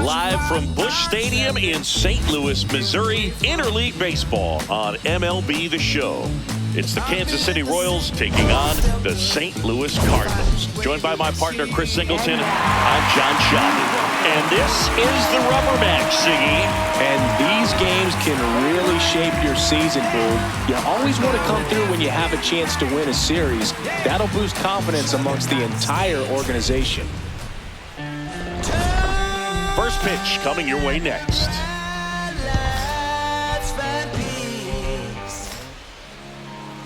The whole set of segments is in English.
Live from Busch Stadium in St. Louis, Missouri, Interleague Baseball on MLB The Show. It's the Kansas City Royals taking on the St. Louis Cardinals. Joined by my partner, Chris Singleton, I'm John Shelby. And this is the rubber match, Siggy. And these games can really shape your season, Boog. You always want to come through when you have a chance to win a series. That'll boost confidence amongst the entire organization. First pitch coming your way next.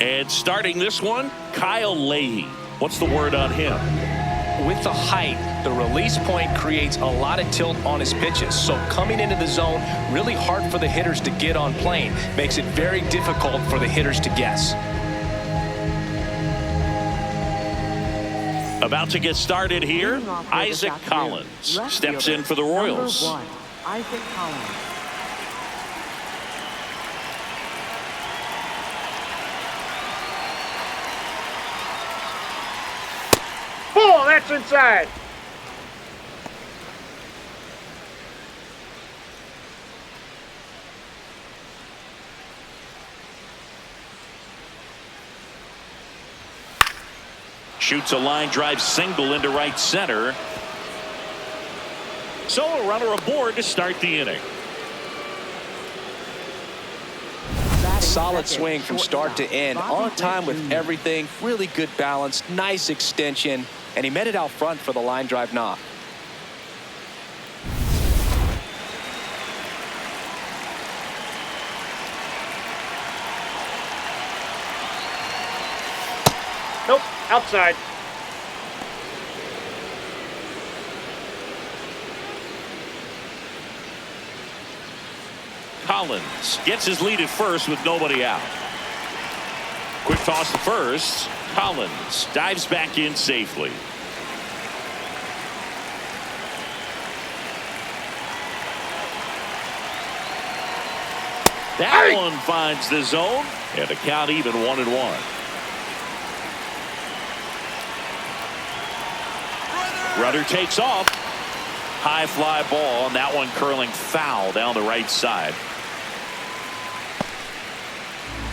And starting this one, Kyle Leahy. What's the word on him? With the height, the release point creates a lot of tilt on his pitches. So coming into the zone, really hard for the hitters to get on plane. Makes it very difficult for the hitters to guess. About to get started here, Isaac Collins steps in for the Royals. Isaac Collins. Ball, that's inside. Shoots a line drive single into right center. So a runner aboard to start the inning. Solid swing from start to end, on time with everything, really good balance, nice extension, and he met it out front for the line drive knock. Nope, outside. Collins gets his lead at first with nobody out. Quick toss to first. Collins dives back in safely. That one finds the zone, and the count even 1-1. Runner takes off. High fly ball, and that one curling foul down the right side.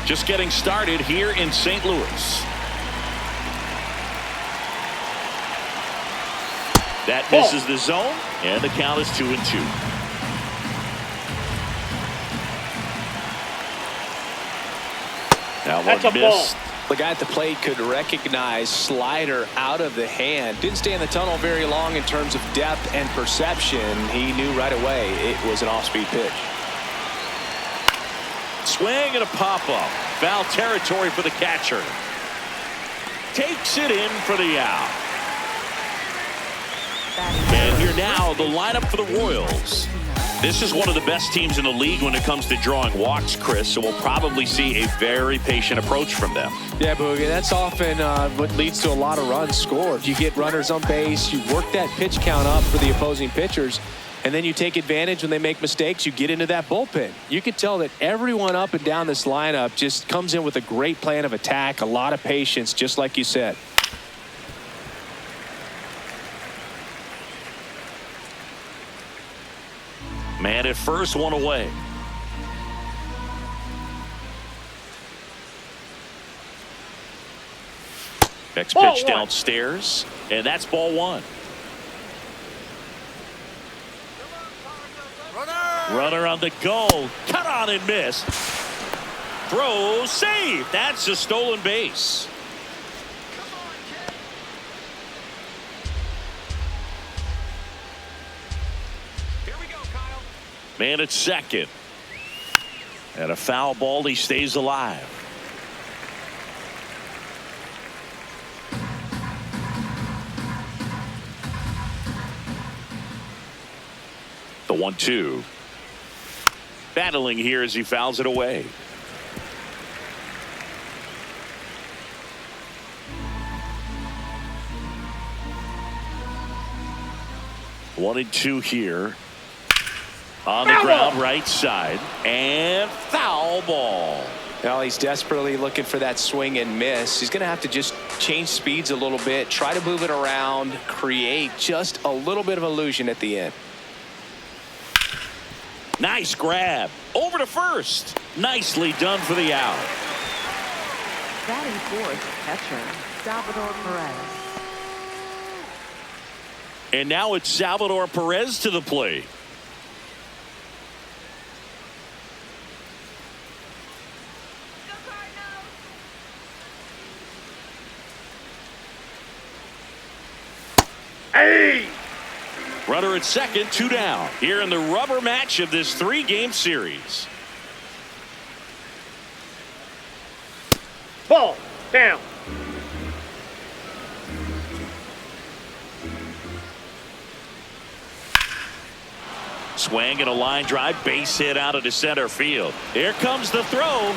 Just getting started here in St. Louis. That misses the zone, and the count is 2-2. Now one missed. The guy at the plate could recognize slider out of the hand. Didn't stay in the tunnel very long in terms of depth and perception. He knew right away it was an off-speed pitch. Swing and a pop-up. Foul territory for the catcher. Takes it in for the out. And here now, the lineup for the Royals. This is one of the best teams in the league when it comes to drawing walks, Chris, so we'll probably see a very patient approach from them. Yeah, Boogie, that's often what leads to a lot of runs scored. You get runners on base, you work that pitch count up for the opposing pitchers, and then you take advantage when they make mistakes. You get into that bullpen. You can tell that everyone up and down this lineup just comes in with a great plan of attack, a lot of patience, just like you said. Man at first, one away. Next pitch downstairs, and that's ball one. Runner on the go. Cut on and miss. Throw, save. That's a stolen base. Man at second. And a foul ball. He stays alive. The 1-2. Battling here as he fouls it away. One and two here. On the ground, right side, and foul ball. Well, he's desperately looking for that swing and miss. He's going to have to just change speeds a little bit, try to move it around, create just a little bit of illusion at the end. Nice grab. Over to first. Nicely done for the out. Batting fourth, catcher, Salvador Perez. And now it's Salvador Perez to the plate. Hey! Runner at second, 2 down. Here in the rubber match of this 3-game series. Ball down. Swing and a line drive, base hit out into center field. Here comes the throw.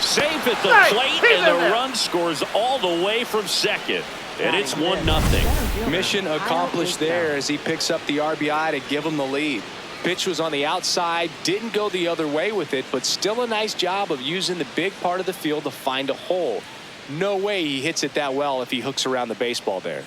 Safe at the plate, and the run scores all the way from second. And it's 1-0. Mission accomplished there as he picks up the RBI to give him the lead. Pitch was on the outside, didn't go the other way with it, but still a nice job of using the big part of the field to find a hole. No way he hits it that well if he hooks around the baseball there.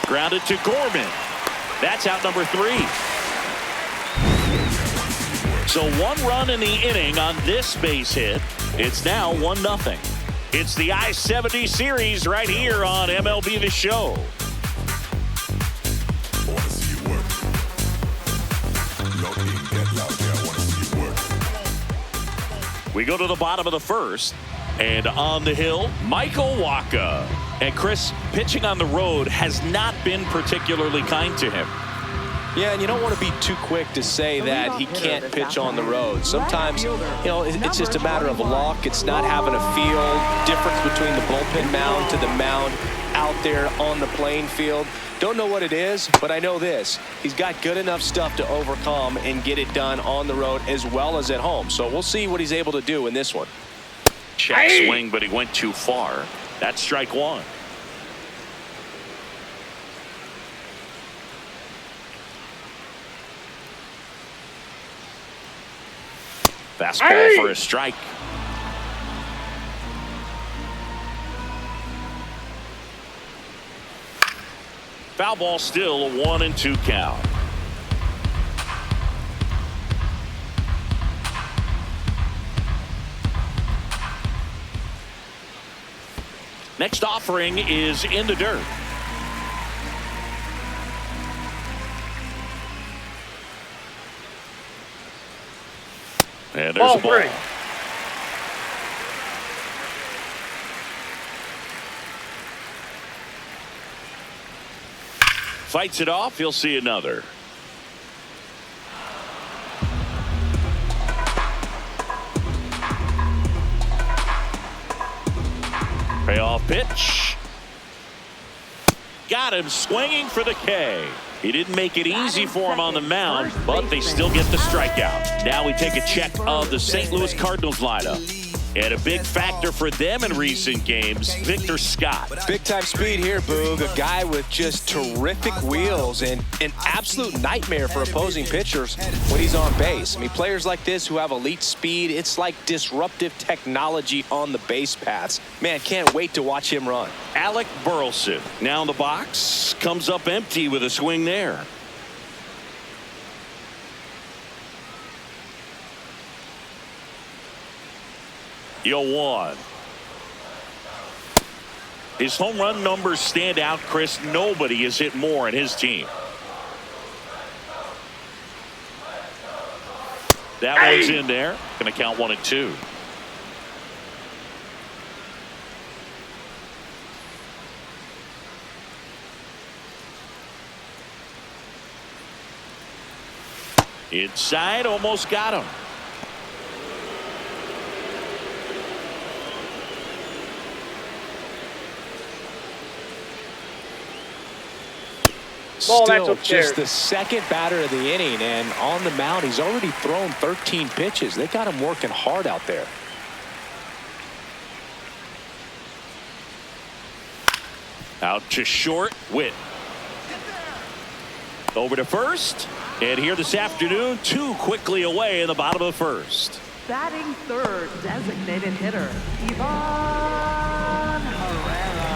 Grounded to Gorman. That's out number 3. So 1 run in the inning on this base hit. It's now 1-0. It's the I-70 series right here on MLB The Show. We go to the bottom of the first. And on the hill, Michael Wacha. And Chris, pitching on the road has not been particularly kind to him. Yeah, and you don't want to be too quick to say that he can't pitch on the road. Sometimes, it's just a matter of luck. It's not having a feel. Difference between the bullpen mound to the mound out there on the playing field. Don't know what it is, but I know this. He's got good enough stuff to overcome and get it done on the road as well as at home. So we'll see what he's able to do in this one. Check swing, but he went too far. That's strike 1. Fastball for a strike. Foul ball still, a 1-2 count. Next offering is in the dirt. And there's a ball. Fights it off. He'll see another. Payoff pitch. Got him swinging for the K. He didn't make it easy for him on the mound, but they still get the strikeout. Now we take a check of the St. Louis Cardinals lineup. And a big factor for them in recent games, Victor Scott. Big-time speed here, Boog. A guy with just terrific wheels and an absolute nightmare for opposing pitchers when he's on base. I mean, players like this who have elite speed, it's like disruptive technology on the base paths. Man, can't wait to watch him run. Alec Burleson now in the box, comes up empty with a swing there. Yo, 1. His home run numbers stand out, Chris. Nobody has hit more in his team. That one's in there. Going to count 1-2. Inside, almost got him. Still just the second batter of the inning, and on the mound he's already thrown 13 pitches. They got him working hard out there. Out to short. Witt over to first, and here this afternoon, 2 quickly away in the bottom of the first. Batting third, designated hitter, Ivan Herrera.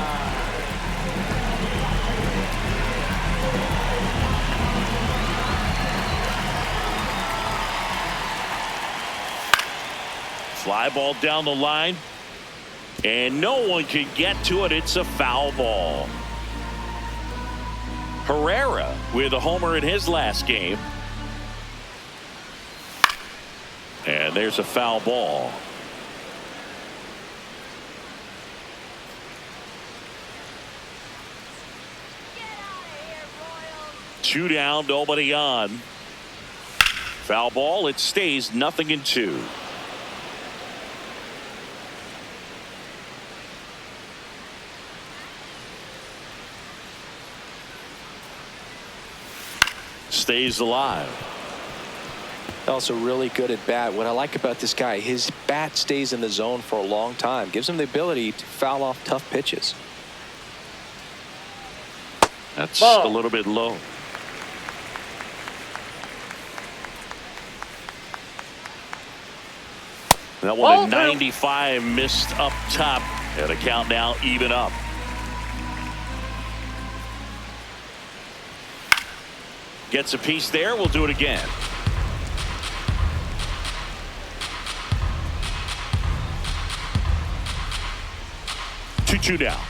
Fly ball down the line, and no one can get to it. It's a foul ball. Herrera with a homer in his last game. And there's a foul ball. Two down, nobody on. Foul ball, it stays 0-2. Stays alive. Also really good at bat. What I like about this guy, his bat stays in the zone for a long time. Gives him the ability to foul off tough pitches. That's Ball. a little bit low. That one at 95 missed up top. And a count now even up. Gets a piece there. We'll do it again. Two down.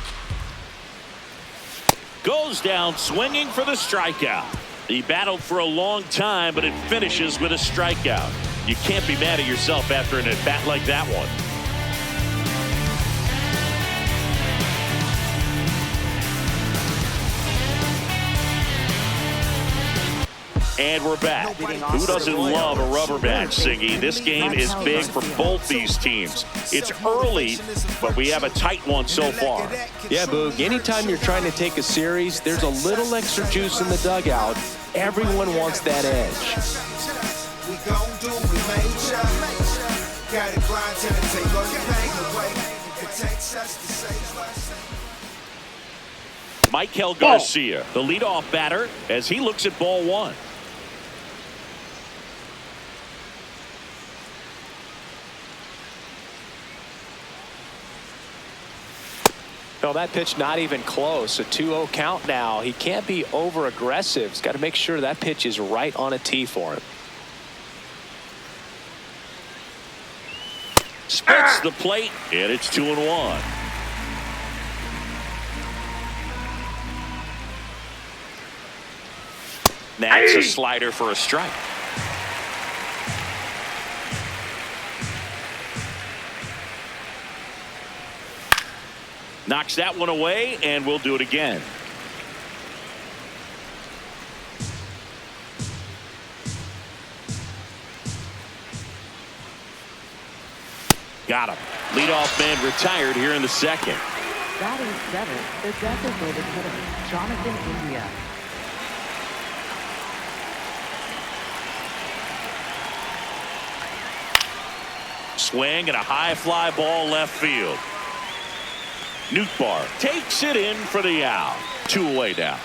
Goes down swinging for the strikeout. He battled for a long time, but it finishes with a strikeout. You can't be mad at yourself after an at-bat like that one. And we're back. Who doesn't love a rubber match, Siggy? This game is big for both these teams. It's early, but we have a tight one so far. Yeah, Boog, anytime you're trying to take a series, there's a little extra juice in the dugout. Everyone wants that edge. Michael Garcia, the leadoff batter, as he looks at ball one. No, that pitch not even close. A 2-0 count now. He can't be over aggressive. He's got to make sure that pitch is right on a tee for him. Spits the plate, and it's 2-1. That's a slider for a strike. Knocks that one away, and we'll do it again. Got him. Leadoff man retired here in the second. Batting seventh, the designated hitter, Jonathan India. Swing and a high fly ball left field. Nootbaar takes it in for the out. 2 away now.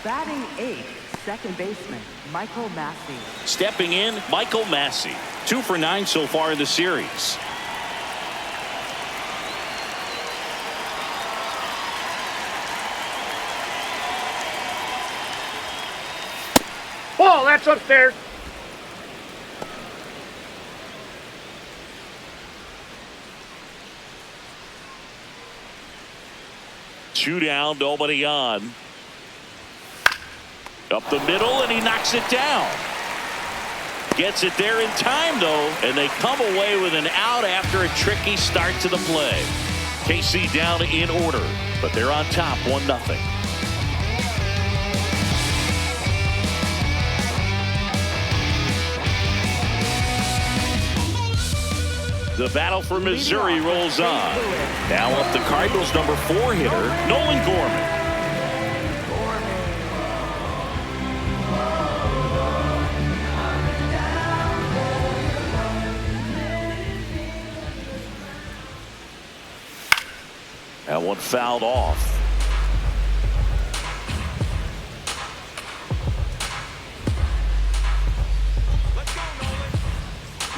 Batting eighth, second baseman, Michael Massey. Stepping in, Michael Massey. 2 for 9 so far in the series. Ball, that's upstairs. Two down, nobody on. Up the middle, and he knocks it down. Gets it there in time, though, and they come away with an out after a tricky start to the play. KC down in order, but they're on top 1-0. The battle for Missouri rolls on. Now up the Cardinals' number 4 hitter, Nolan Gorman. That one fouled off.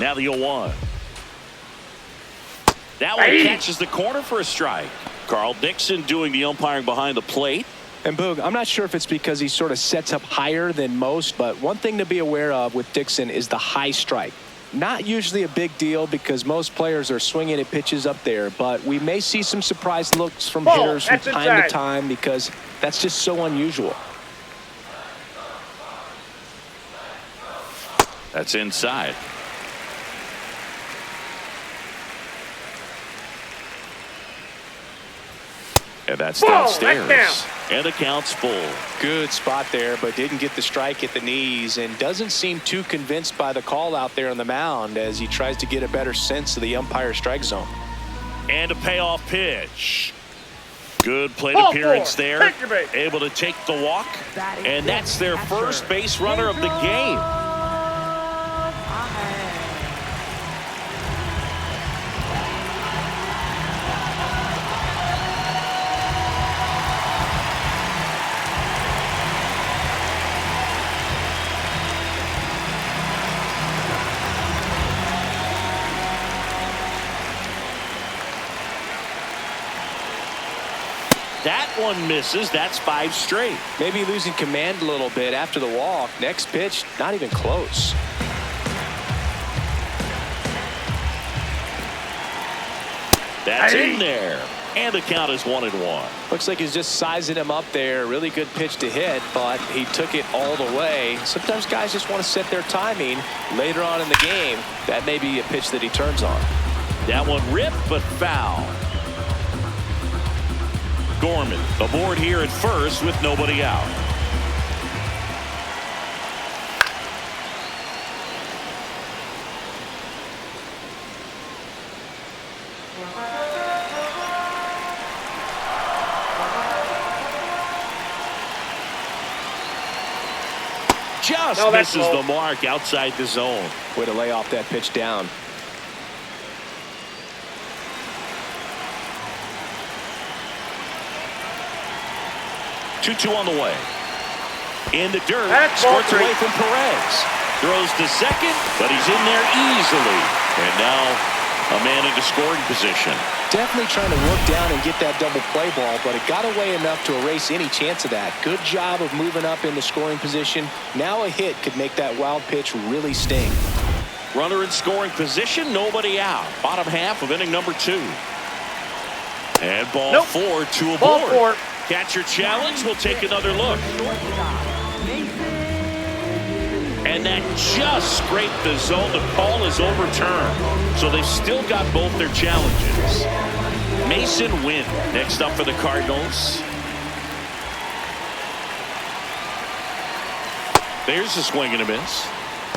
Now the 0-1. That one catches the corner for a strike. Carl Dixon doing the umpiring behind the plate. And Boog, I'm not sure if it's because he sort of sets up higher than most, but one thing to be aware of with Dixon is the high strike. Not usually a big deal because most players are swinging at pitches up there, but we may see some surprise looks from hitters from time to time because that's just so unusual. That's inside. And that's downstairs. And the count's full. Good spot there, but didn't get the strike at the knees and doesn't seem too convinced by the call out there on the mound as he tries to get a better sense of the umpire's strike zone. And a payoff pitch. Good plate appearance there. Able to take the walk. And that's their first base runner of the game. That one misses. That's 5 straight. Maybe losing command a little bit after the walk. Next pitch, not even close. That's in there. And the count is 1-1. Looks like he's just sizing him up there. Really good pitch to hit, but he took it all the way. Sometimes guys just want to set their timing later on in the game. That may be a pitch that he turns on. That one ripped, but foul. Gorman aboard here at first with nobody out. Just misses the mark outside the zone. Way to lay off that pitch down. 2-2 on the way. In the dirt. Squirts away from Perez. Throws to second, but he's in there easily. And now a man into scoring position. Definitely trying to work down and get that double play ball, but it got away enough to erase any chance of that. Good job of moving up into scoring position. Now a hit could make that wild pitch really sting. Runner in scoring position, nobody out. Bottom half of inning number 2. And ball 4, 2 aboard. Ball 4. Catcher challenge. We'll take another look. And that just scraped the zone. The call is overturned. So they've still got both their challenges. Mason Wynn next up for the Cardinals. There's a swing and a miss.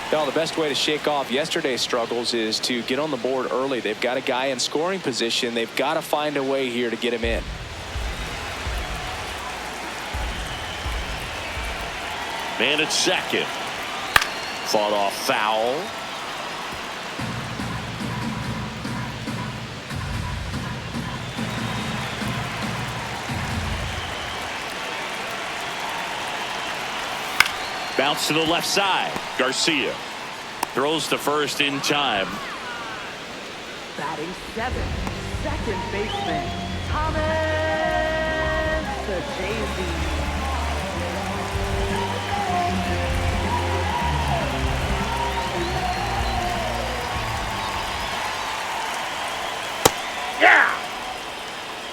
Well, the best way to shake off yesterday's struggles is to get on the board early. They've got a guy in scoring position. They've got to find a way here to get him in. Man at second. Fought off foul. Bounce to the left side. Garcia throws to first in time. Batting 7th, second baseman, Thomas Sajazi.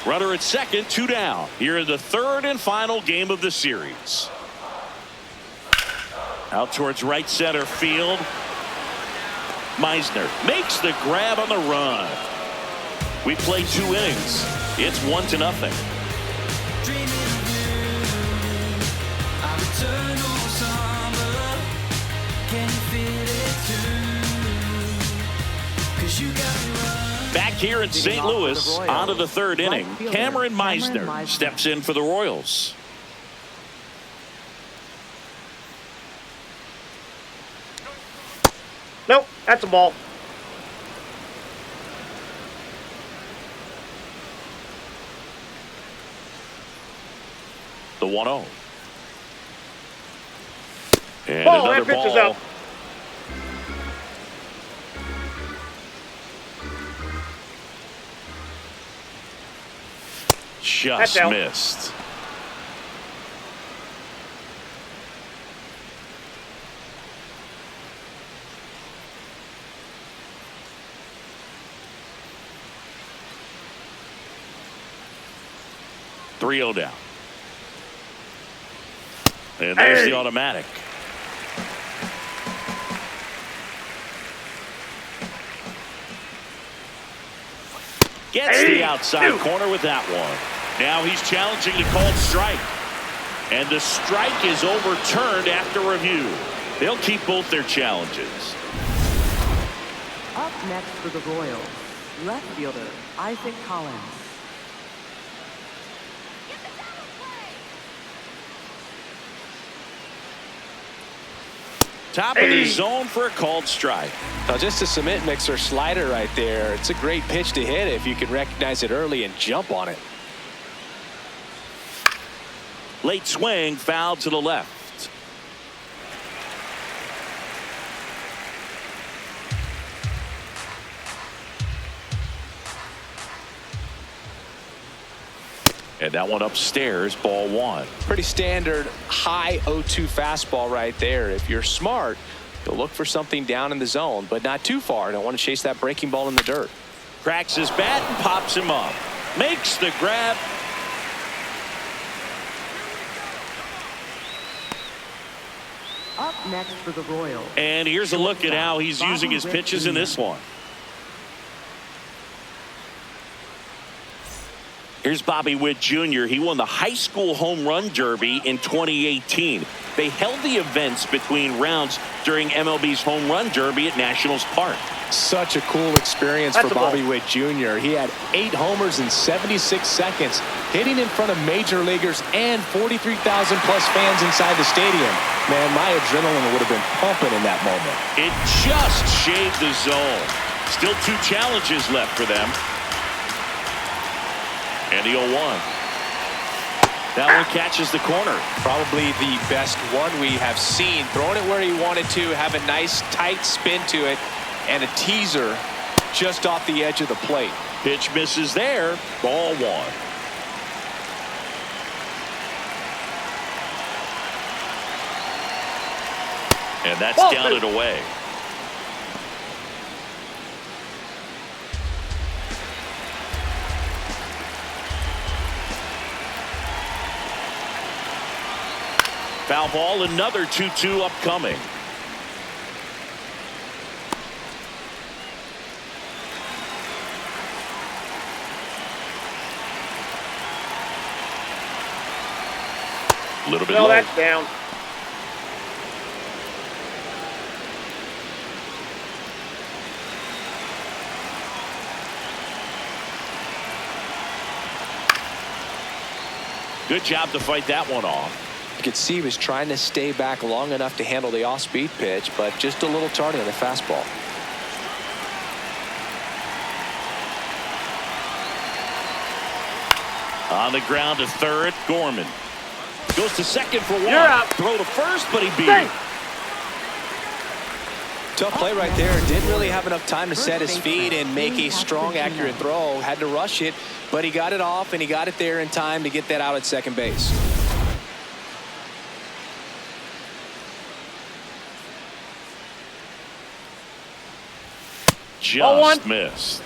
Runner at second, 2 down. Here in the third and final game of the series. Out towards right center field. Meisner makes the grab on the run. We play 2 innings. It's 1-0. Back here in St. Louis, on to the third inning. Cameron Meisner steps in for the Royals. Nope, that's a ball. The 1-0. And ball, another that pitch ball. is out. Just out. missed. .3-0 down. And there's the automatic. Gets the outside corner with that one. Now he's challenging the called strike. And the strike is overturned after review. They'll keep both their challenges. Up next for the Royals, left fielder Isaac Collins. Top of the zone for a called strike. Now just a cement mixer slider right there. It's a great pitch to hit if you can recognize it early and jump on it. Late swing, foul to the left. And that one upstairs, ball one. Pretty standard high 0-2 fastball right there. If you're smart, you'll look for something down in the zone, but not too far. Don't want to chase that breaking ball in the dirt. Cracks his bat and pops him up. Makes the grab. Up next for the Royals. And here's a look at how he's using his pitches in this one. Here's Bobby Witt Jr. He won the high school home run derby in 2018. They held the events between rounds during MLB's home run derby at Nationals Park. Such a cool experience for Bobby Witt Jr. He had 8 homers in 76 seconds, hitting in front of major leaguers and 43,000 plus fans inside the stadium. Man, my adrenaline would have been pumping in that moment. It just shaved the zone. Still 2 challenges left for them. And the 0-1. That one catches the corner. Probably the best one we have seen. Throwing it where he wanted to, have a nice tight spin to it, and a teaser just off the edge of the plate. Pitch misses there. Ball one. And that's down and away. Foul ball, another 2-2 upcoming. A little bit low. That's down. Good job to fight that one off. You could see he was trying to stay back long enough to handle the off-speed pitch, but just a little tardy on the fastball. On the ground to third, Gorman. Goes to second for one. You're out. Throw to first, but he beat it. Tough play right there. Didn't really have enough time to set his feet and make a strong, accurate throw. Had to rush it, but he got it off, and he got it there in time to get that out at second base. Just missed.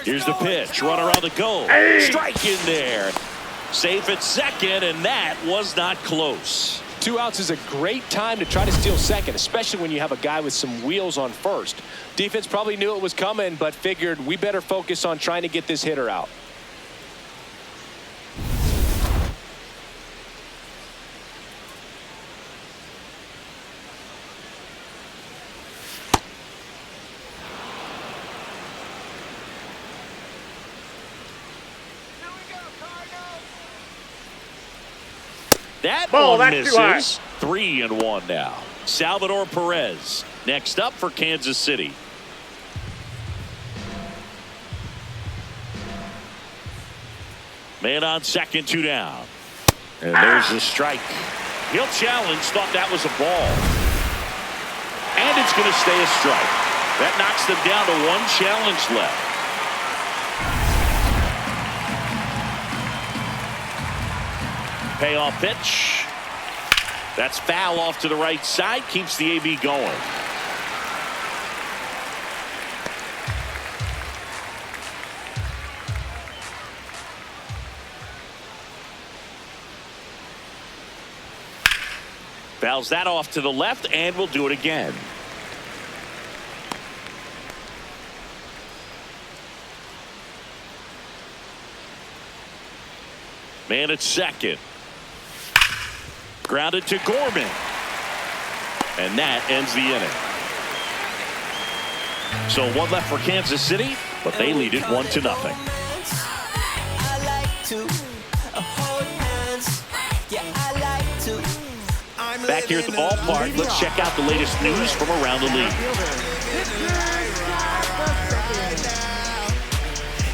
Here's the pitch. Runner on the go. Strike in there. Safe at second, and that was not close. 2 outs is a great time to try to steal second, especially when you have a guy with some wheels on first. Defense probably knew it was coming, but figured we better focus on trying to get this hitter out. That Ball, one that's too high. misses. 3-1 now. Salvador Perez next up for Kansas City. Man on second, 2 down. And there's the strike. He'll challenge, thought that was a ball. And it's going to stay a strike. That knocks them down to one challenge left. Payoff pitch. That's foul off to the right side. Keeps the AB going. Fouls that off to the left, and we'll do it again. Man at second. Grounded to Gorman. And that ends the inning. So one left for Kansas City, but they lead it 1-0. Back here at the ballpark, let's check out the latest news from around the league.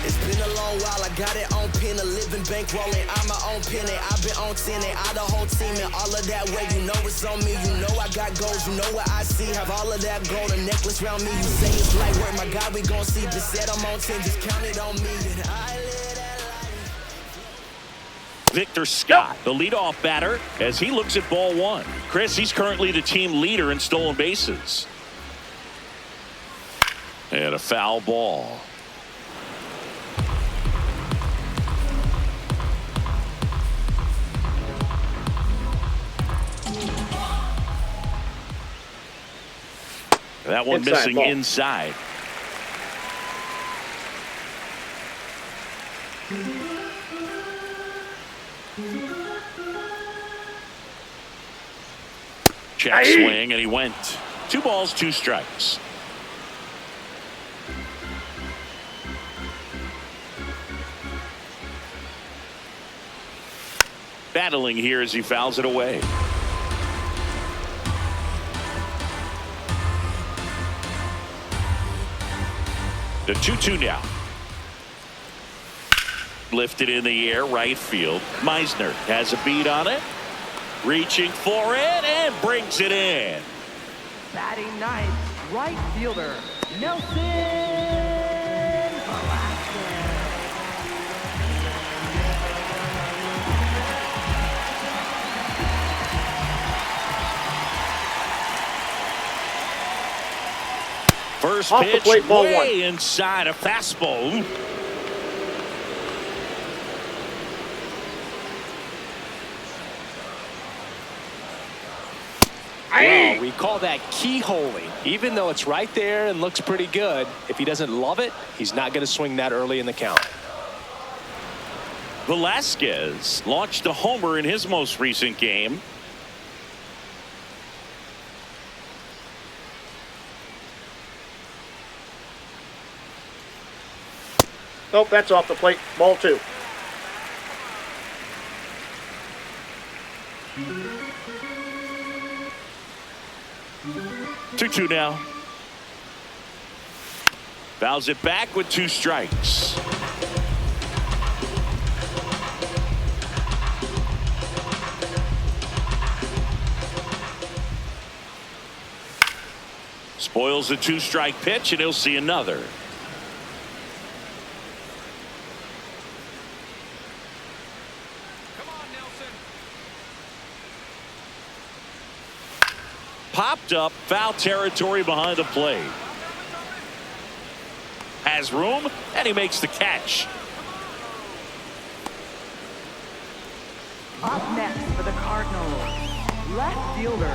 It's been a long while. I got it on pin, a living bankrolling. I'm my own penny. I've been on 10 and I the whole team and all of that way. You know it's on me. You know I got goals. You know what I see. Have all of that gold, a necklace around me. You say it's light work, my God, we gon' see. Just said I'm on 10, just count it on me. And I live that life. Victor Scott, the leadoff batter, as he looks at ball one. Chris, he's currently the team leader in stolen bases. And a foul ball. That one missing inside. Check swing, and he went. 2 balls, 2 strikes. Battling here as he fouls it away. The 2-2 now. Lifted in the air, right field. Meisner has a beat on it. Reaching for it and brings it in. Batting ninth, right fielder, Nelson. First Off the pitch, plate, ball way one. inside, a fastball. Well, we call that keyholing. Even though it's right there and looks pretty good, if he doesn't love it, he's not going to swing that early in the count. Velasquez launched a homer in his most recent game. Nope, that's off the plate. Ball 2. Two now. Fouls it back with 2 strikes. Spoils a 2-strike pitch, and he'll see another. Popped up, foul territory behind the plate. Has room, and he makes the catch. Up next for the Cardinals, left fielder.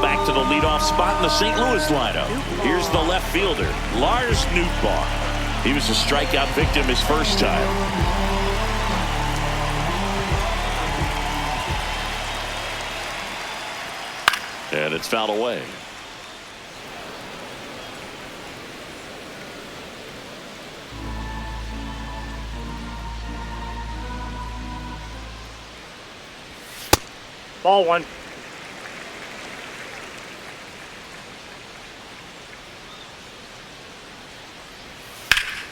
Back to the leadoff spot in the St. Louis lineup. Here's the left fielder, Lars Nootbaar. He was a strikeout victim his first time. And it's fouled away. Ball 1.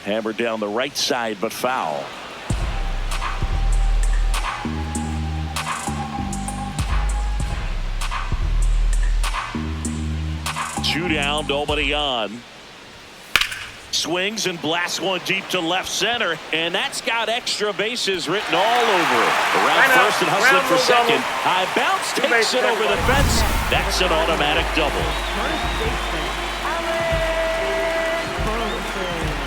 Hammered down the right side, but foul. 2 down, nobody on. Swings and blasts one deep to left center, and that's got extra bases written all over it. Around first and hustling for second. High bounce takes it over the fence. That's an automatic double. First baseman, Alex Burleson.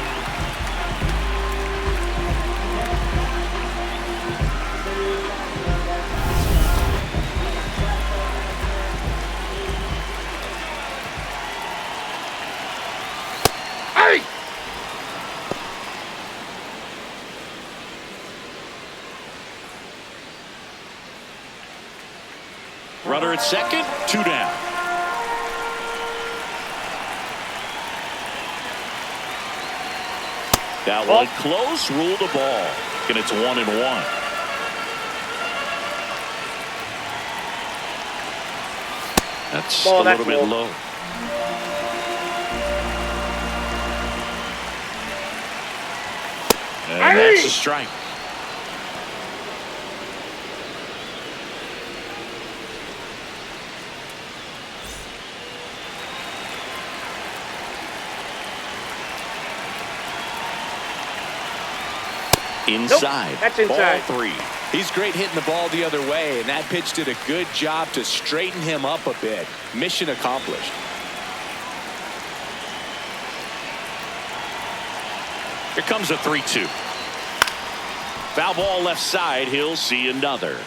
Runner at second, 2 down. That one close, ruled a ball. And it's 1-1. That's a little bit low. And that's a strike. Inside. Nope, that's inside. Ball 3. He's great hitting the ball the other way, and that pitch did a good job to straighten him up a bit. Mission accomplished. Here comes a 3-2. Foul ball left side. He'll see another.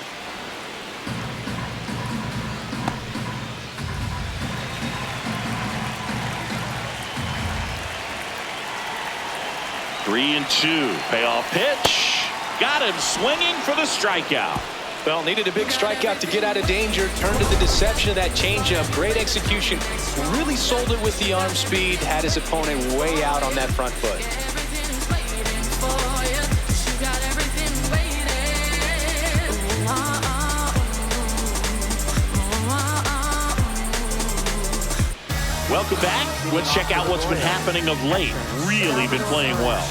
Three and 2. Payoff pitch. Got him swinging for the strikeout. Well, needed a big strikeout to get out of danger. Turned to the deception of that changeup. Great execution. Really sold it with the arm speed. Had his opponent way out on that front foot. Welcome back. Let's check out what's been happening of late. Really been playing well.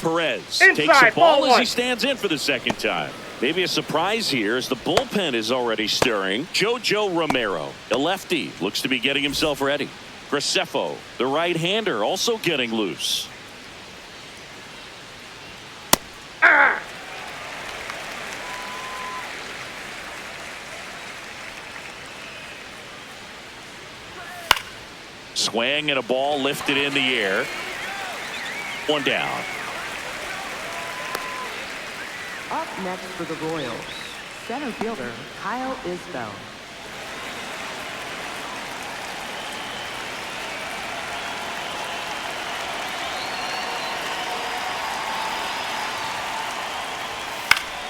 Perez takes a ball as he stands in for the second time. Maybe a surprise here as the bullpen is already stirring. JoJo Romero, a lefty, looks to be getting himself ready. Graceffo, the right-hander, also getting loose. Swing and a ball lifted in the air. 1 down. Up next for the Royals, center fielder Kyle Isbell.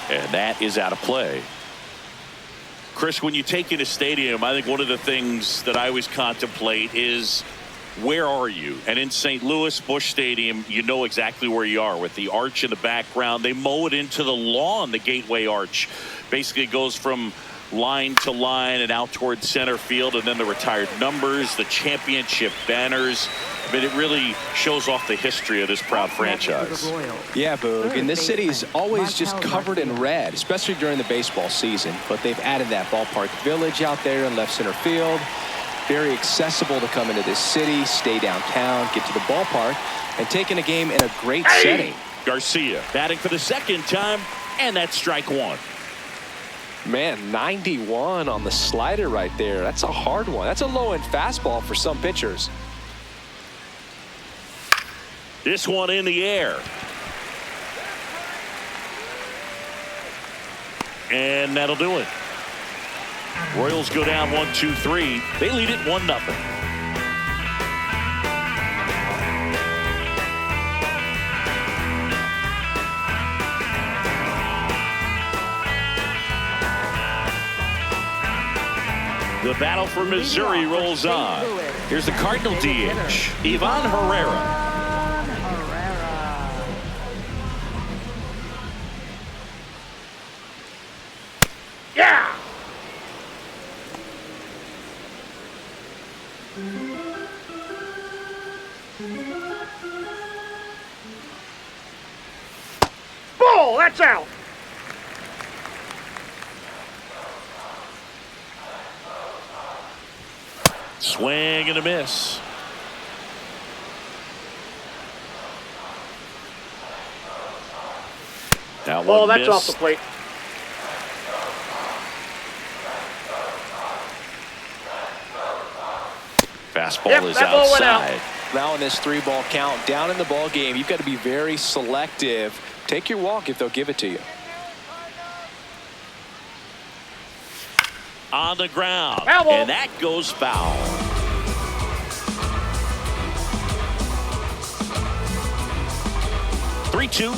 And that is out of play. Chris, when you take in a stadium, I think one of the things that I always contemplate is, where are you? And in St. Louis, Busch Stadium, you know exactly where you are with the arch in the background. They mow it into the lawn. The gateway arch basically goes from line to line and out towards center field, and then the retired numbers, the championship banners. I mean, it really shows off the history of this proud franchise. Yeah, Boog, and this city is always just covered in red, especially during the baseball season. But they've added that ballpark village out there in left center field. Very accessible to come into this city, stay downtown, get to the ballpark, and taking a game in a great setting. Garcia batting for the second time, and that's strike 1. Man, 91 on the slider right there. That's a hard one. That's a low-end fastball for some pitchers. This one in the air. And that'll do it. Royals go down 1-2-3. They lead it 1-0. The battle for Missouri rolls on. Here's the Cardinal DH, Ivan Herrera. Yeah! Ball, that's out. Swing and a miss. Now one Ball, that's miss. off the plate. Fastball is that ball went out. outside. Now in this 3-ball count, down in the ball game, you've got to be very selective. Take your walk if they'll give it to you. On the ground. Foul ball. And that goes foul. Three-two.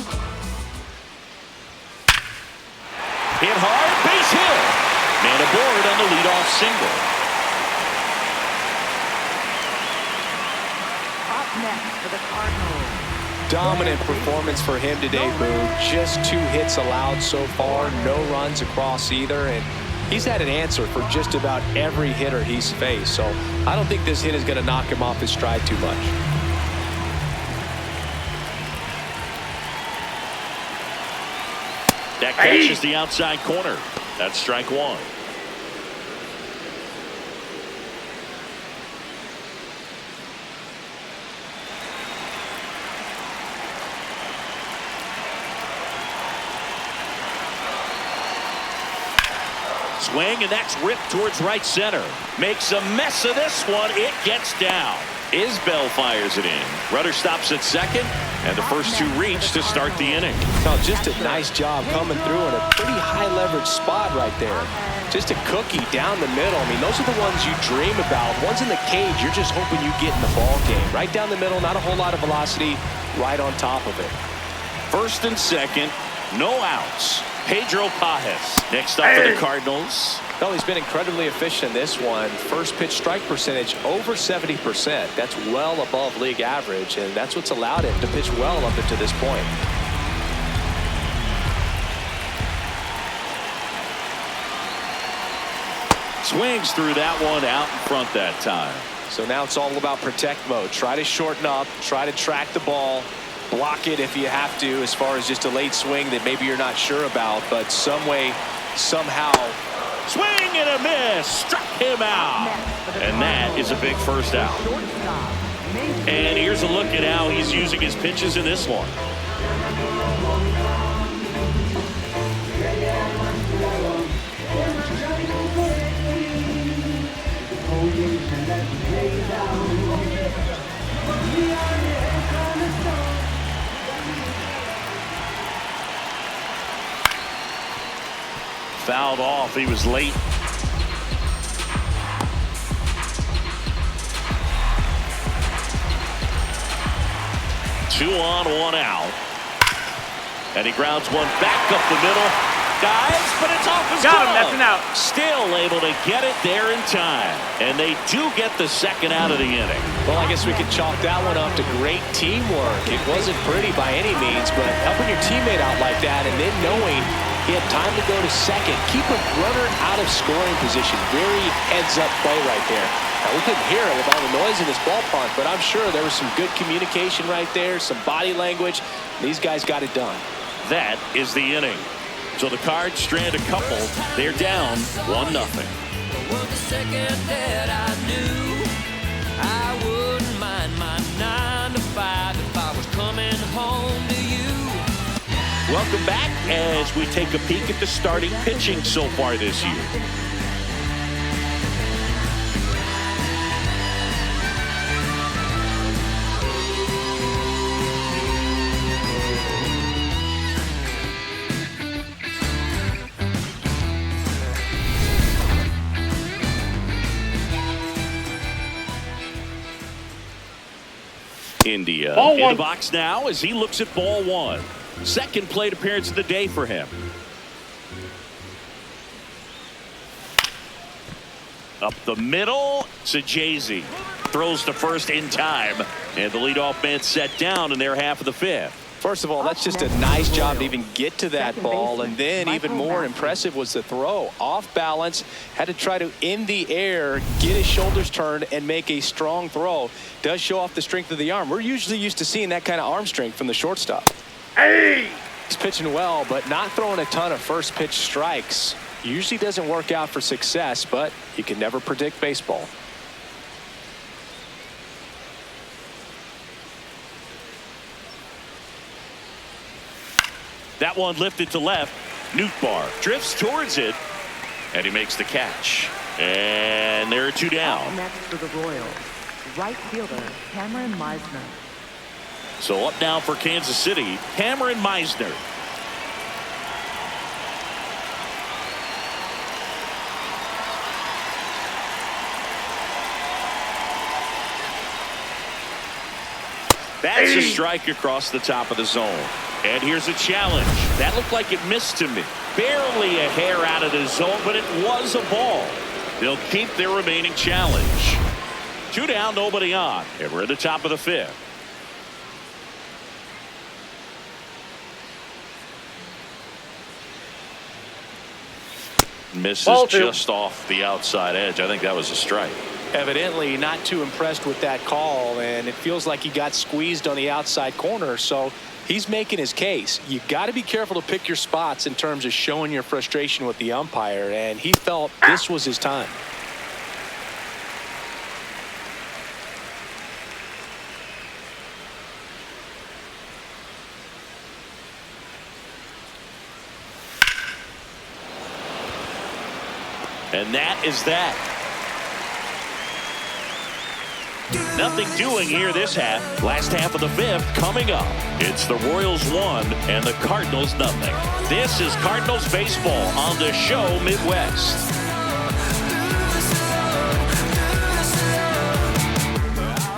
Hit hard, base hit. Man aboard on the leadoff single. Up next for the Cardinals. Dominant performance for him today, Boo. Just 2 hits allowed so far, no runs across either, and he's had an answer for just about every hitter he's faced. So I don't think this hit is going to knock him off his stride too much. That catches the outside corner. That's strike one. Swing, and that's ripped towards right center. Makes a mess of this one. It gets down. Isbell fires it in. Rudder stops at second, and the first 2 reach to start the inning. So just a nice job coming through in a pretty high leverage spot right there. Just a cookie down the middle. I mean, those are the ones you dream about. Ones in the cage, you're just hoping you get in the ball game. Right down the middle, not a whole lot of velocity, right on top of it. First and second, no outs. Pedro Pajes next up for the Cardinals. Well, he's been incredibly efficient in this one. First pitch strike percentage over 70%. That's well above league average, and that's what's allowed him to pitch well up until this point. Swings through that one, out in front that time. So now it's all about protect mode. Try to shorten up, try to track the ball, block it if you have to, as far as just a late swing that maybe you're not sure about, but some way, somehow. Swing and a miss. Struck him out. And that is a big first out. And here's a look at how he's using his pitches in this one. Fouled off. He was late. Two on, one out. And he grounds one back up the middle. Guys, but it's off his glove. Got him, that's an out. Still able to get it there in time. And they do get the second out of the inning. Well, I guess we could chalk that one up to great teamwork. It wasn't pretty by any means, but helping your teammate out like that and then knowing he had time to go to second. Keep a runner out of scoring position. Very heads-up play right there. Now, we couldn't hear it with all the noise in this ballpark, but I'm sure there was some good communication right there, some body language. These guys got it done. That is the inning. So the Cards strand a couple. They're down 1-0. Was the second that I knew I wouldn't mind my 9 to 5 if I was coming home to you. Welcome back as we take a peek at the starting pitching so far this year. India Ball in one. the box now as he looks at ball one. Second plate appearance of the day for him. Up the middle to Jay-Z. Throws to first in time. And the leadoff man set down in their half of the fifth. First of all, that's just a nice job to even get to that ball. And then even more impressive was the throw. Off balance, had to try to, in the air, get his shoulders turned and make a strong throw. Does show off the strength of the arm. We're usually used to seeing that kind of arm strength from the shortstop. Hey! He's pitching well, but not throwing a ton of first pitch strikes. Usually doesn't work out for success, but you can never predict baseball. That one lifted to left. Nootbaar drifts towards it, and he makes the catch. And there are two down. Up next for the Royals, right fielder Cameron Meisner. So up now for Kansas City, Cameron Meisner. That's a strike across the top of the zone. And here's a challenge. That looked like it missed to me. Barely a hair out of the zone, but it was a ball. They'll keep their remaining challenge. Two down, nobody on. And we're at the top of the fifth. Misses just off the outside edge. I think that was a strike. Evidently not too impressed with that call, and it feels like he got squeezed on the outside corner, so he's making his case. You got to be careful to pick your spots in terms of showing your frustration with the umpire, and he felt this was his time. And that is that. Nothing doing here this half. Last half of the fifth coming up. It's the Royals 1 and the Cardinals nothing. This is Cardinals baseball on the show Midwest.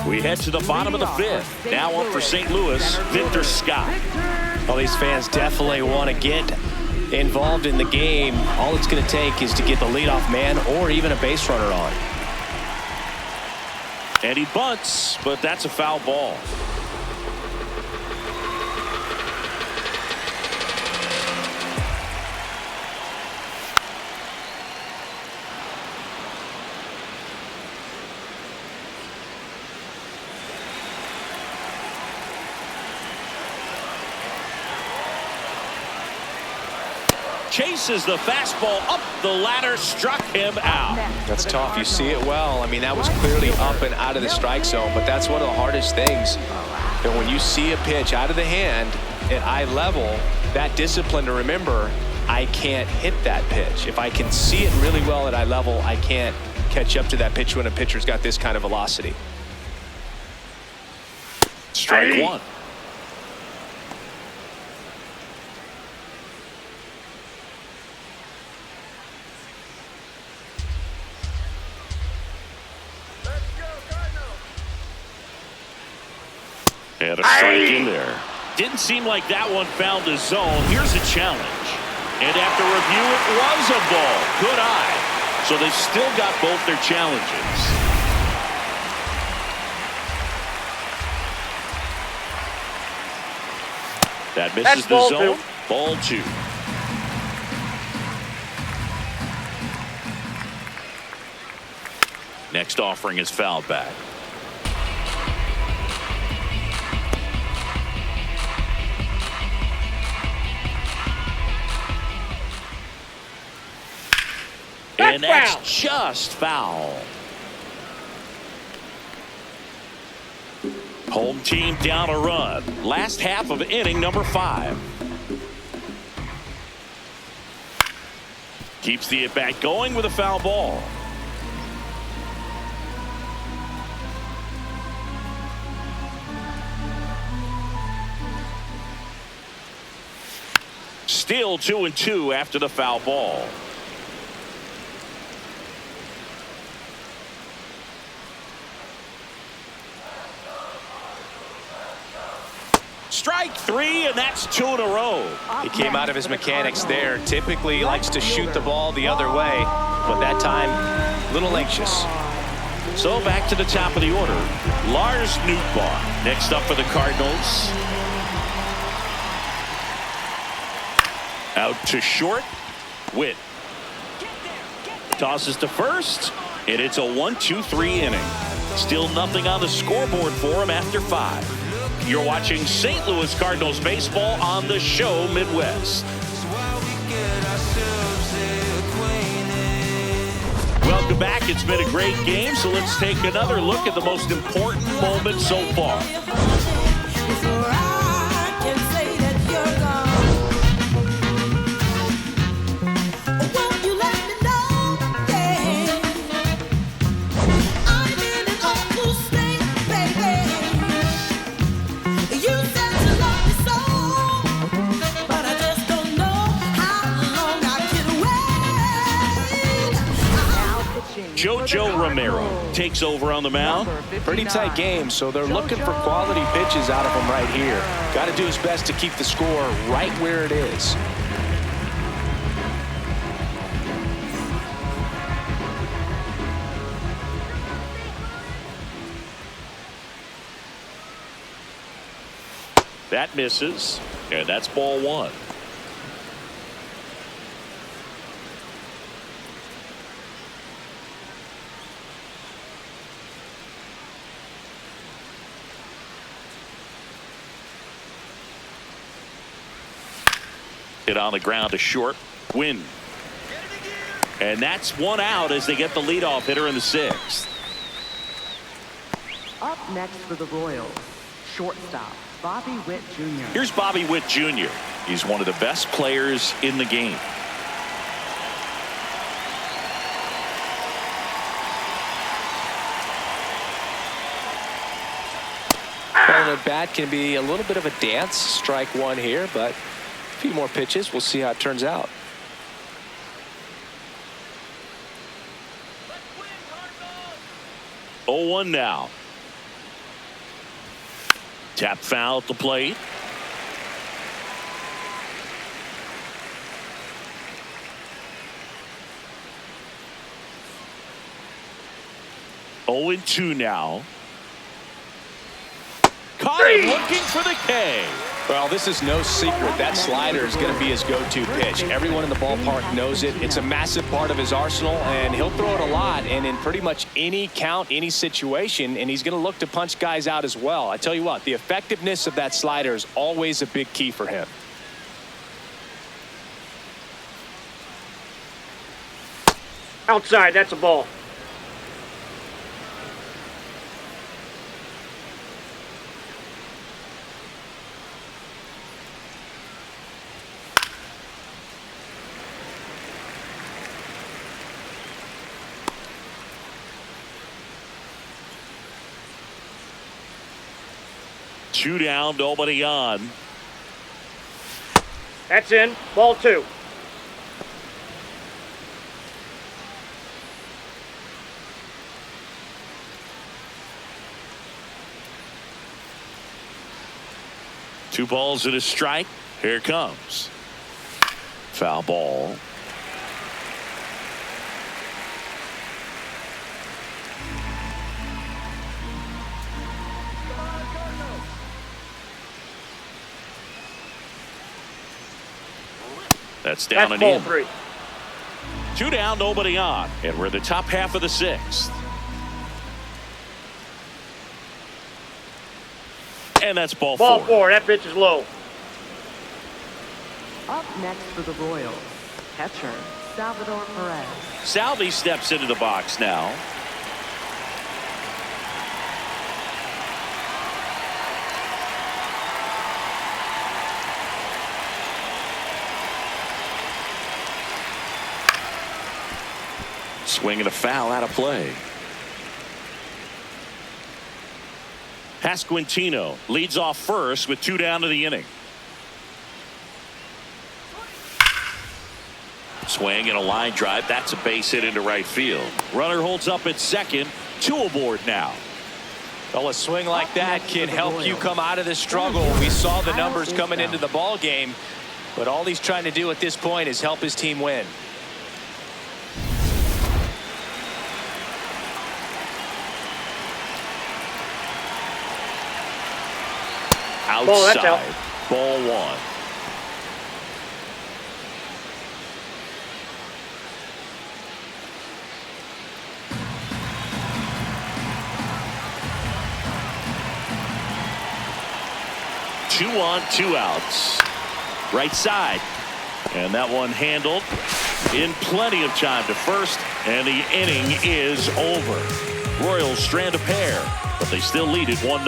We head to the bottom of the fifth. Now up for St. Louis, Victor Scott. Well, these fans definitely want to get involved in the game. All it's going to take is to get the leadoff man or even a base runner on. And he bunts, but that's a foul ball. Chases the fastball up the ladder, struck him out. That's tough. You see it well. I mean, that was clearly up and out of the strike zone, but that's one of the hardest things. And when you see a pitch out of the hand at eye level, that discipline to remember, I can't hit that pitch. If I can see it really well at eye level, I can't catch up to that pitch when a pitcher's got this kind of velocity. Strike one. And a strike in there. Didn't seem like that one found the zone. Here's a challenge. And after review, it was a ball. Good eye. So they've still got both their challenges. That misses the zone. Ball two. Next offering is foul back. And that's just foul. Home team down a run. Last half of inning number 5. Keeps the at-bat going with a foul ball. Still 2-2 after the foul ball. Strike 3, and that's 2 in a row. He came out of his mechanics there. Typically likes to shoot the ball the other way. but that time, a little anxious. So back to the top of the order. Lars Nootbaar next up for the Cardinals. Out to short. Witt tosses to first, and it's a 1-2-3 inning. Still nothing on the scoreboard for him after 5. You're watching St. Louis Cardinals baseball on the Show Midwest. Welcome back. It's been a great game, so let's take another look at the most important moment so far. Jojo Romero takes over on the mound. Pretty tight game, so they're looking for quality pitches out of him right here. Got to do his best to keep the score right where it is. That misses, and that's ball 1. Hit on the ground to short. Win. And that's 1 out as they get the leadoff hitter in the 6th. Up next for the Royals, shortstop Bobby Witt Jr. Here's Bobby Witt Jr. He's one of the best players in the game. Well, the bat can be a little bit of a dance. Strike 1 here, but a few more pitches. We'll see how it turns out. Oh, 1 now. Tap foul at the plate. Oh, 2 now. Caught him looking for the K. Well, this is no secret. That slider is going to be his go-to pitch. Everyone in the ballpark knows it. It's a massive part of his arsenal, and he'll throw it a lot and in pretty much any count, any situation, and he's going to look to punch guys out as well. I tell you what, the effectiveness of that slider is always a big key for him. Outside, that's a ball. Two down, nobody on. That's in. Ball 2. Two balls and a strike. Here it comes. Foul ball. That's down and ball in. 3. Two down, nobody on. And we're in the top half of the 6th. And that's ball 4. Ball 4. That pitch is low. Up next for the Royals, catcher Salvador Perez. Salvi steps into the box now. Swing and a foul out of play. Pasquantino leads off first with 2 down to the inning. Swing and a line drive. That's a base hit into right field. Runner holds up at second. 2 aboard now. Well, a swing like that can help you come out of the struggle. We saw the numbers coming into the ball game, but all he's trying to do at this point is help his team win. outside. That's out. Ball one. Two on, two outs. Right side. And that one handled in plenty of time to first. And the inning is over. Royals strand a pair, but they still lead it 1-0.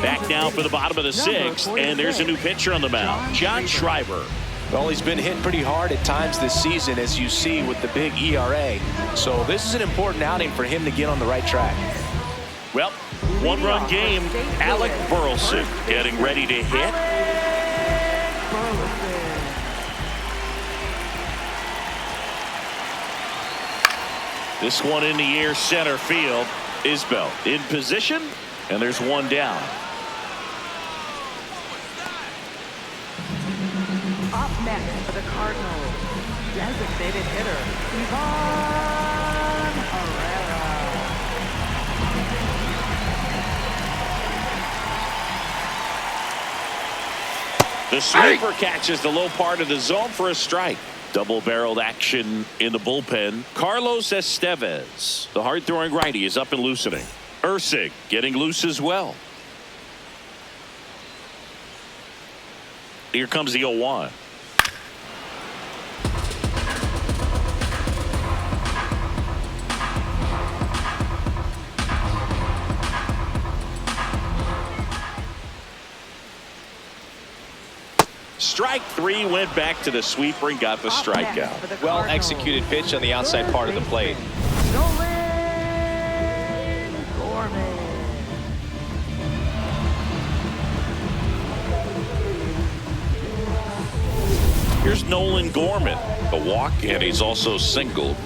Back now for the bottom of the sixth, and there's a new pitcher on the mound, John Schreiber. Well, he's been hit pretty hard at times this season, as you see with the big ERA. So this is an important outing for him to get on the right track. Well, one-run game. Alec Burleson getting ready to hit. This one in the air, center field. Isbell in position, and there's one down. Up next for the Cardinals, designated hitter, Ivan Herrera. The sweeper catches the low part of the zone for a strike. Double-barreled action in the bullpen. Carlos Estevez, the hard-throwing righty, is up and loosening. Ursig getting loose as well. Here comes the 0-1. Strike three, went back to the sweeper and got the strikeout. Well executed pitch on the outside part of the plate. Nolan Gorman. Here's Nolan Gorman, a walk, and he's also singled.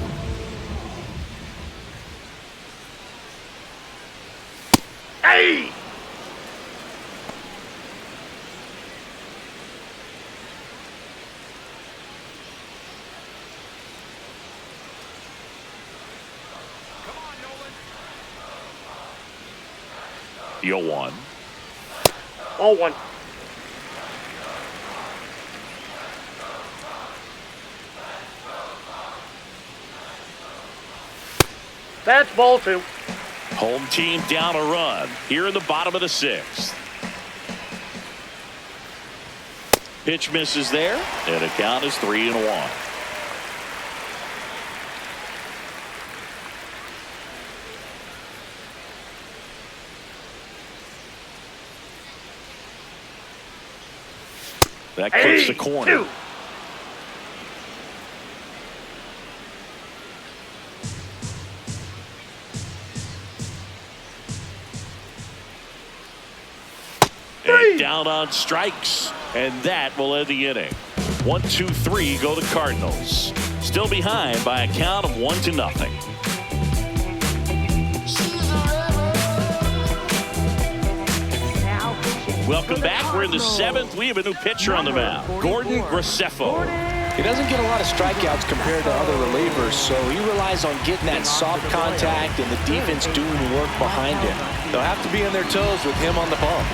Hey! The 0-1. Ball one. That's ball two. Home team down a run here in the bottom of the sixth. Pitch misses there, and the count is 3-1. That clips the corner. Two. And down on strikes, and that will end the inning. 1, 2, 3 go the Cardinals. Still behind by a count of 1-0. Welcome back. We're in the seventh. We have a new pitcher on the mound, Gordon Graceffo. He doesn't get a lot of strikeouts compared to other relievers, so he relies on getting that soft contact and the defense doing the work behind him. They'll have to be on their toes with him on the bump.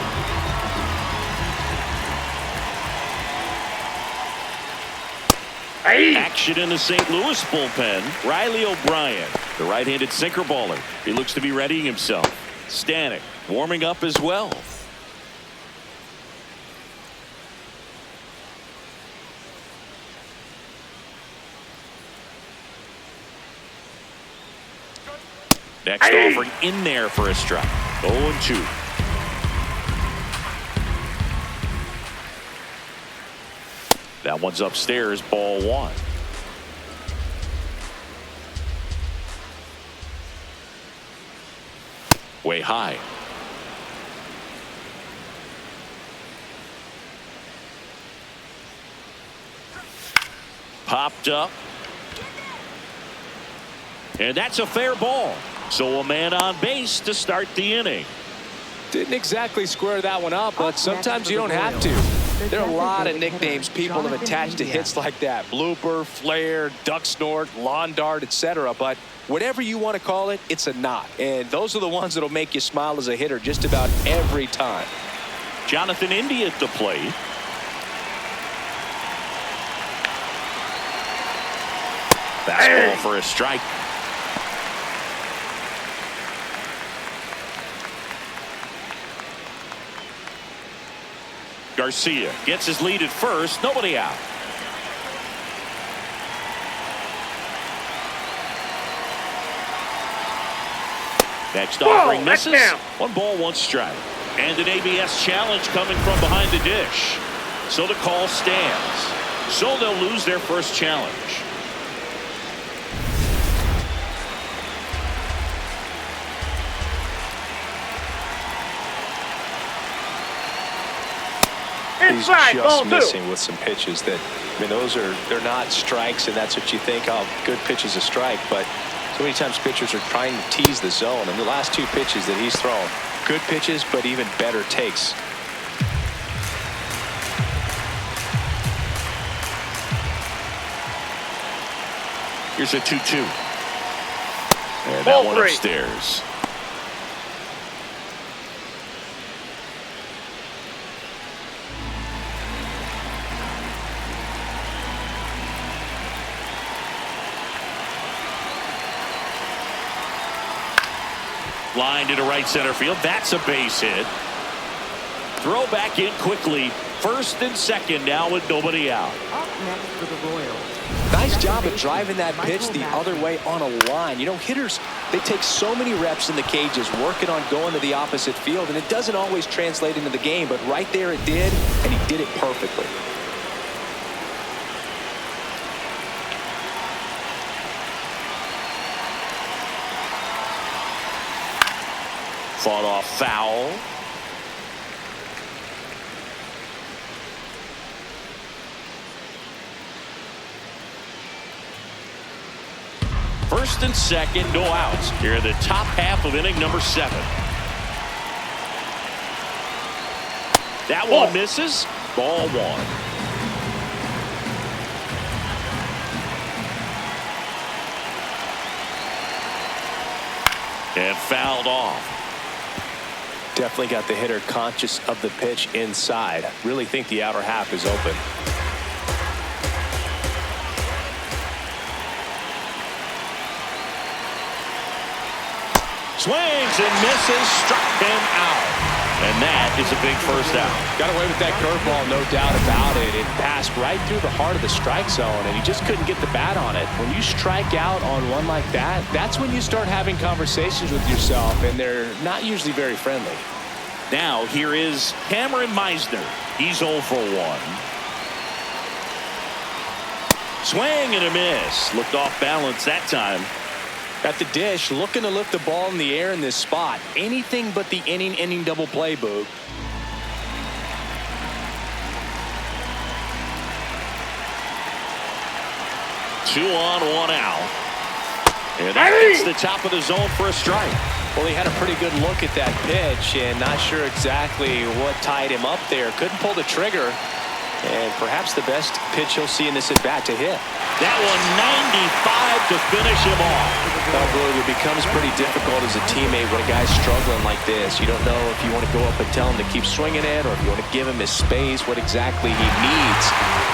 Action in the St. Louis bullpen. Riley O'Brien, the right-handed sinker baller. He looks to be readying himself. Stanek warming up as well. Next offering in there for a strike. 0-2. That one's upstairs, ball one. Way high. Popped up. And that's a fair ball. So a man on base to start the inning. Didn't exactly square that one up, but sometimes you don't have to. There are a lot of nicknames people have attached to hits like that. Blooper, flare, duck snort, lawn dart, etc. But whatever you want to call it, it's a knot. And those are the ones that'll make you smile as a hitter just about every time. Jonathan India at the plate. Fastball for a strike. Garcia gets his lead at first. Nobody out. Next offering misses. 1 ball, 1 strike. And an ABS challenge coming from behind the dish. So the call stands. So they'll lose their first challenge. He's just missing with some pitches that, I mean, they're not strikes, and that's what you think, oh, good pitch is a strike. But so many times pitchers are trying to tease the zone, and the last 2 pitches that he's thrown, good pitches, but even better takes. Here's a 2-2. And that one upstairs. Line into right center field. That's a base hit. Throw back in quickly. First and second now with nobody out. Up next for the Royals. Nice job of driving that pitch the other way on a line. You know, hitters, they take so many reps in the cages working on going to the opposite field, and it doesn't always translate into the game, but right there it did, and he did it perfectly. Fought off foul. First and second, no outs here in the top half of inning number 7. That one misses. Ball 1. And fouled off. Definitely got the hitter conscious of the pitch inside. Really think the outer half is open. Swings and misses, struck him out. And that is a big first out. Got away with that curveball, no doubt about it. It passed right through the heart of the strike zone, and he just couldn't get the bat on it. When you strike out on one like that, that's when you start having conversations with yourself, and they're not usually very friendly. Now here is Cameron Meisner. He's 0 for 1. Swing and a miss. Looked off balance that time. At the dish, looking to lift the ball in the air in this spot. Anything but the inning double play, Boog. Two on, 1 out. And that hits the top of the zone for a strike. Well, he had a pretty good look at that pitch and not sure exactly what tied him up there. Couldn't pull the trigger. And perhaps the best pitch he'll see in this at-bat to hit. That one 95 to finish him off. Well, Blue, it becomes pretty difficult as a teammate when a guy's struggling like this. You don't know if you want to go up and tell him to keep swinging it or if you want to give him his space, what exactly he needs.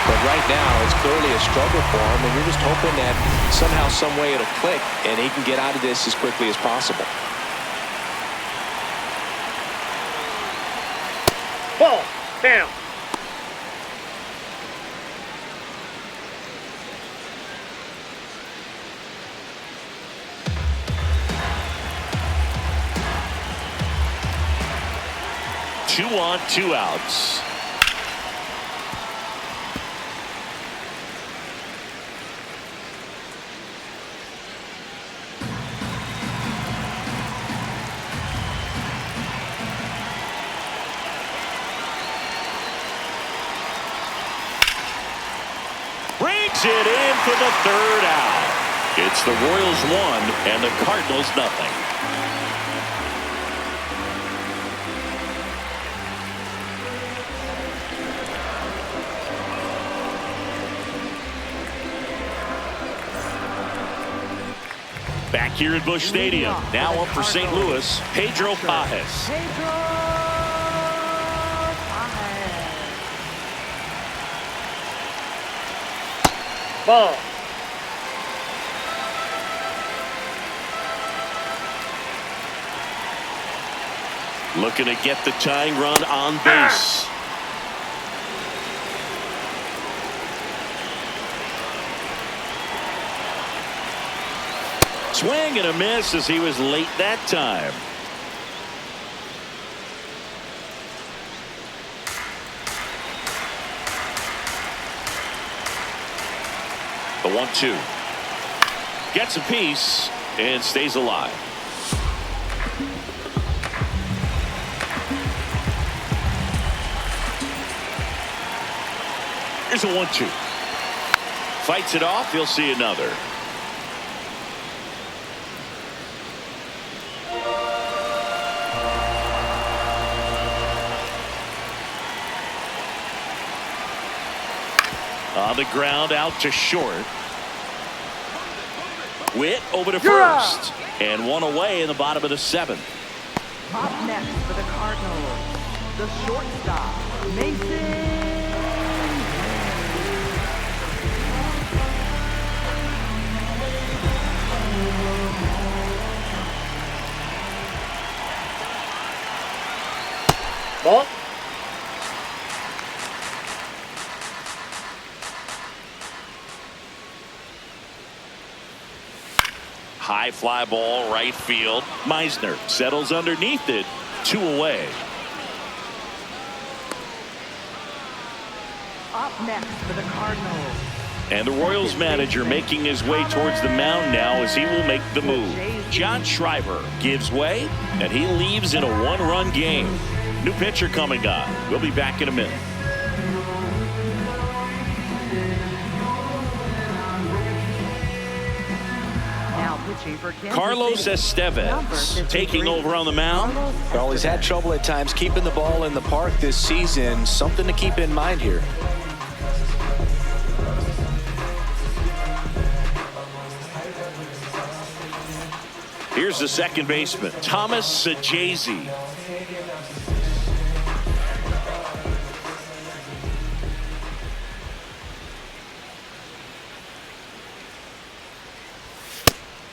But right now, it's clearly a struggle for him, and you're just hoping that somehow, some way it'll click and he can get out of this as quickly as possible. Ball down. Two on, 2 outs. Brings it in for the 3rd out. It's the Royals 1 and the Cardinals nothing. Back here at Busch Stadium. Now up for St. Louis, Pedro Pajes. Ball. Looking to get the tying run on base. Swing and a miss as he was late that time. The 1-2. Gets a piece and stays alive. Here's a 1-2. Fights it off. He'll see another. On the ground, out to short. Witt over to first. And one away in the bottom of the 7th. Up next for the Cardinals, the shortstop, Mason. Ball. High fly ball, right field. Meisner settles underneath it. 2 away. Up next for the Cardinals. And the Royals manager making his way towards the mound now as he will make the move. John Schreiber gives way, and he leaves in a 1-run game. New pitcher coming on. We'll be back in a minute. Carlos Estevez taking over on the mound. Well, he's had trouble at times keeping the ball in the park this season. Something to keep in mind here. Here's the second baseman, Thomas Sajazi.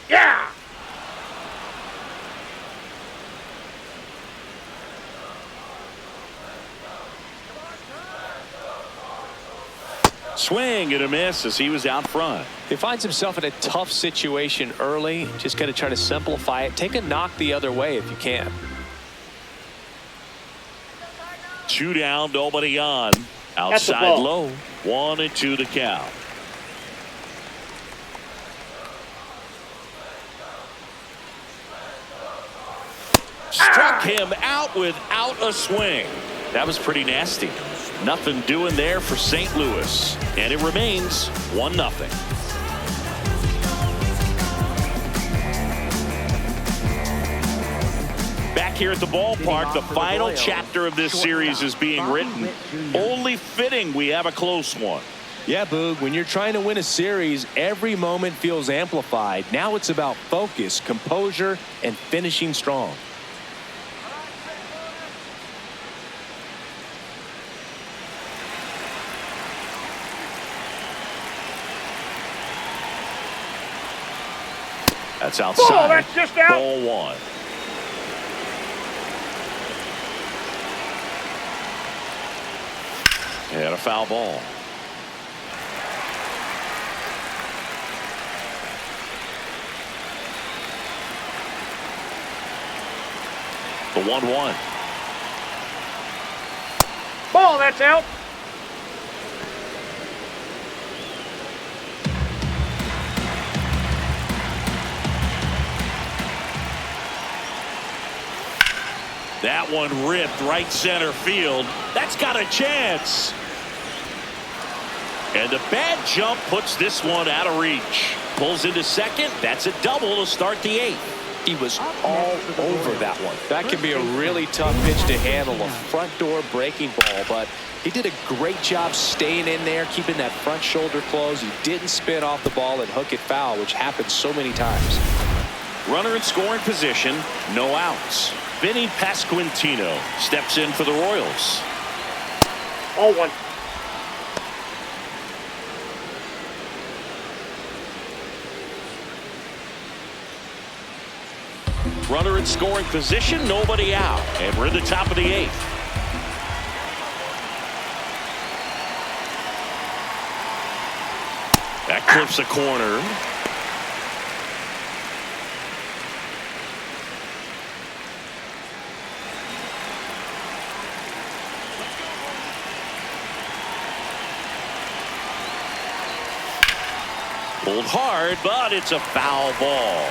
Yeah. Swing and a miss as he was out front. He finds himself in a tough situation early. Just got to try to simplify it. Take a knock the other way if you can. 2 down, nobody on. Outside low. 1-2 the count. Struck him out without a swing. That was pretty nasty. Nothing doing there for St. Louis. And it remains 1-0. Back here at the ballpark, the final chapter of this series is being written. Only fitting we have a close one. Yeah, Boog, when you're trying to win a series, every moment feels amplified. Now it's about focus, composure, and finishing strong. That's outside. Ball, that's just out. Ball 1. And a foul ball. The 1-1. Ball, that's out. That one ripped right center field. That's got a chance. And the bad jump puts this one out of reach. Pulls into second. That's a double to start the 8th. He was all over that one. That can be a really tough pitch to handle, a front door breaking ball, but he did a great job staying in there, keeping that front shoulder closed. He didn't spin off the ball and hook it foul, which happens so many times. Runner in scoring position, no outs. Vinny Pasquantino steps in for the Royals. 0-1. Runner in scoring position, nobody out. And we're in the top of the 8th. That clips a corner. Pulled hard, but it's a foul ball.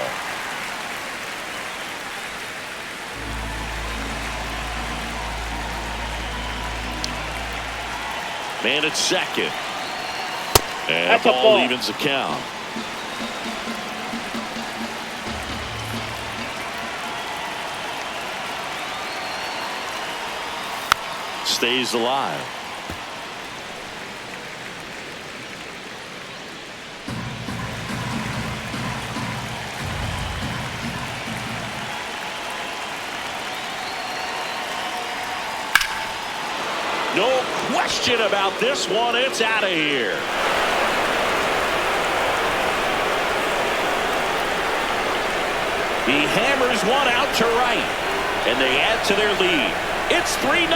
Man at second. And That's the a ball ball. evens the count. Stays alive. No question about this one. It's out of here. He hammers one out to right, and they add to their lead. It's 3-0.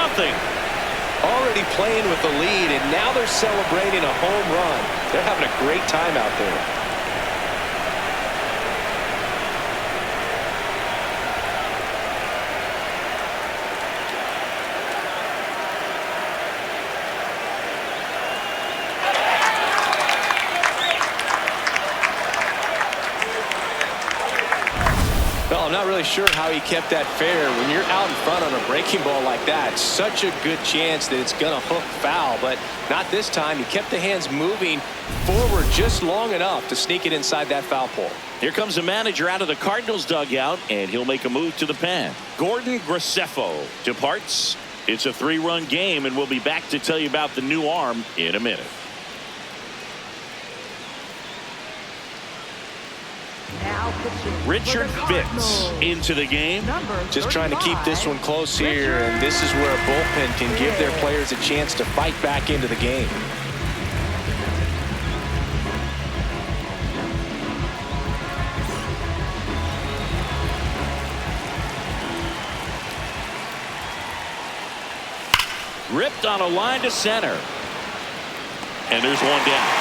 Already playing with the lead, and now they're celebrating a home run. They're having a great time out there. Well, I'm not really sure how he kept that fair. When you're out in front on a breaking ball like that, such a good chance that it's going to hook foul, but not this time. He kept the hands moving forward just long enough to sneak it inside that foul pole. Here comes the manager out of the Cardinals dugout, and he'll make a move to the pen. Gordon Graceffo departs. It's a 3-run game, and we'll be back to tell you about the new arm in a minute. Richard Fitz into the game. Just trying to keep this one close here, and this is where a bullpen can give their players a chance to fight back into the game. Ripped on a line to center. And there's one down.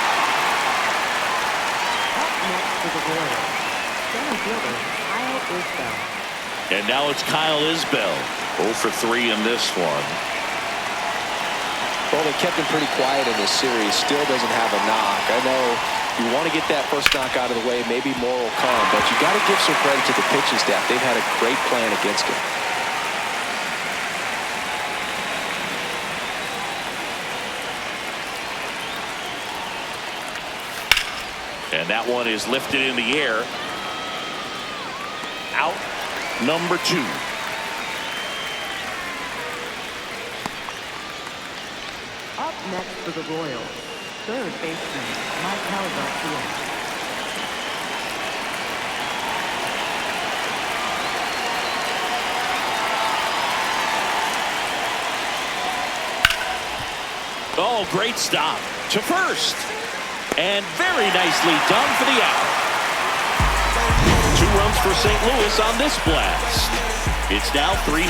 And now it's Kyle Isbell. 0 for 3 in this one. Well, they kept him pretty quiet in this series. Still doesn't have a knock. I know you want to get that first knock out of the way. Maybe more will come, but you got to give some credit to the pitching staff. They've had a great plan against him. And that one is lifted in the air. Out number 2. Up next for the Royals, third baseman Michael Garcia. Oh, great stop to first. And very nicely done for the out. 2 runs for St. Louis on this blast. It's now 3-0.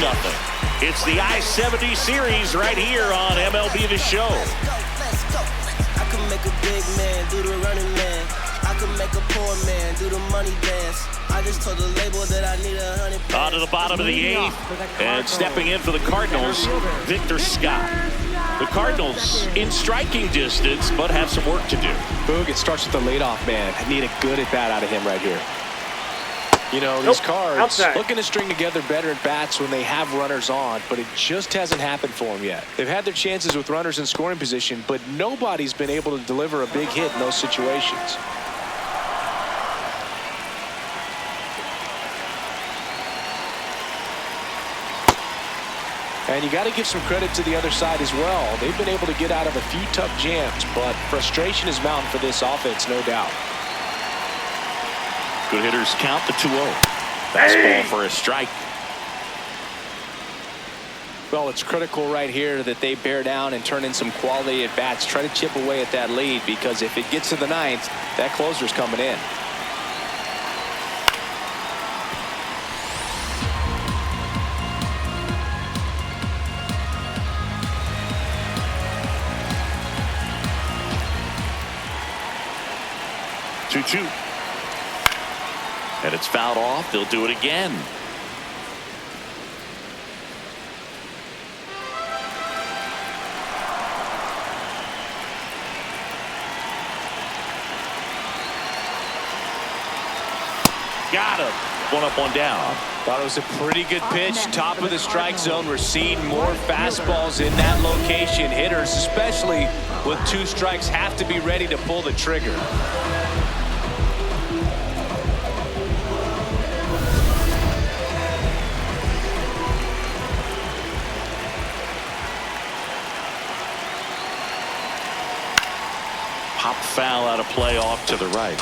It's the I-70 series right here on MLB The Show. I can make a big man do the running man. I can make a poor man do the money dance. I just told the label that I need 100. On to the bottom of the 8th. And stepping in for the Cardinals, Victor Scott. The Cardinals in striking distance, but have some work to do. Boog, it starts with the leadoff man. I need a good at-bat out of him right here. You know, these Cards outside. looking to string together better at-bats when they have runners on, but it just hasn't happened for them yet. They've had their chances with runners in scoring position, but nobody's been able to deliver a big hit in those situations. And you got to give some credit to the other side as well. They've been able to get out of a few tough jams, but frustration is mounting for this offense, no doubt. Good hitters count the 2-0. Fastball for a strike. Well, it's critical right here that they bear down and turn in some quality at bats. Try to chip away at that lead, because if it gets to the ninth, that closer's coming in. Two. And it's fouled off. They'll do it again. Got him. One up, one down. Thought it was a pretty good pitch. Top of the strike zone. We're seeing more fastballs in that location. Hitters, especially with 2 strikes, have to be ready to pull the trigger. Pop foul out of play off to the right.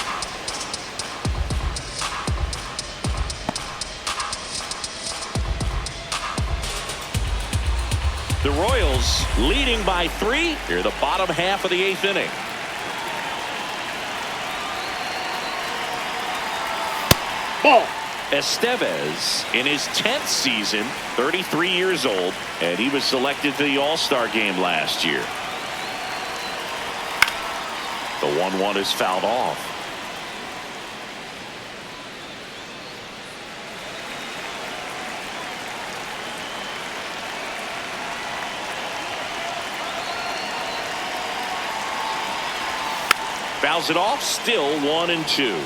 The Royals leading by 3 here the bottom half of the 8th inning. Ball. Estevez in his 10th season, 33 years old, and he was selected to the All-Star game last year. The 1-1 is fouled off. Fouls it off, still 1-2.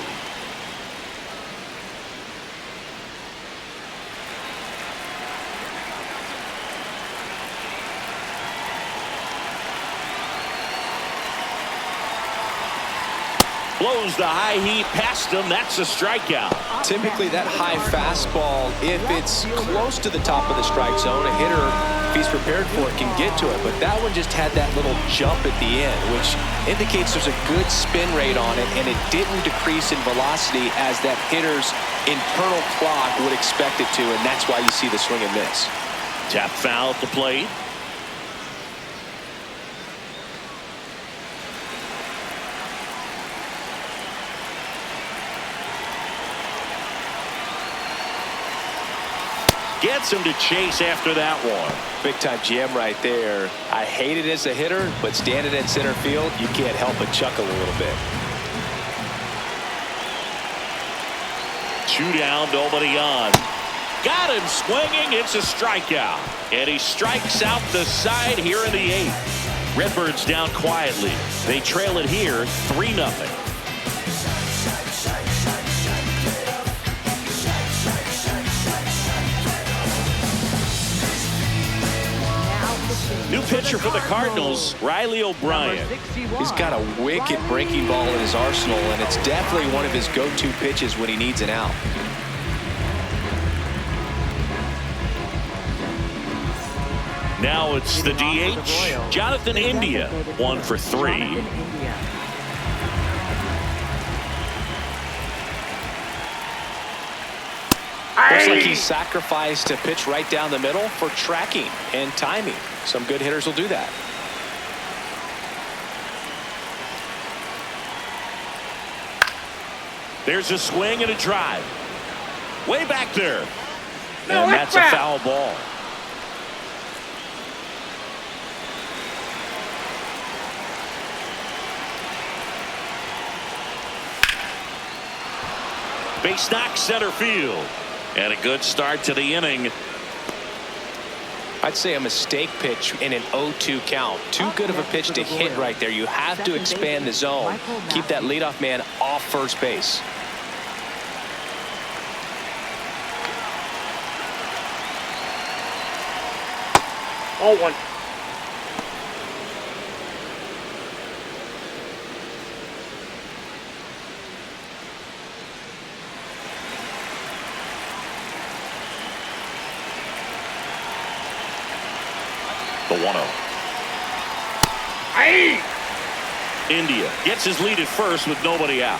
Blows the high heat past him. That's a strikeout. Typically that high fastball, if it's close to the top of the strike zone, a hitter, if he's prepared for it, can get to it. But that one just had that little jump at the end, which indicates there's a good spin rate on it, and it didn't decrease in velocity as that hitter's internal clock would expect it to, and that's why you see the swing and miss. Tap foul at the plate. Gets him to chase after that one. Big time jam right there. I hate it as a hitter, but standing in center field, you can't help but chuckle a little bit. 2 down, nobody on. Got him swinging. It's a strikeout. And he strikes out the side here in the 8th. Redbirds down quietly. They trail it here 3-0. New pitcher for the Cardinals, Riley O'Brien. He's got a wicked breaking ball in his arsenal, and it's definitely one of his go-to pitches when he needs an out. Now it's the DH, Jonathan India, 1 for 3. Looks like he sacrificed a pitch right down the middle for tracking and timing. Some good hitters will do that. There's a swing and a drive. Way back there. No, and that's a foul ball. Base knock center field. And a good start to the inning. I'd say a mistake pitch in an 0-2 count. Too good of a pitch to hit right there. You have to expand the zone. Keep that leadoff man off first base. All 1. The 1-0. Aye. India gets his lead at first with nobody out.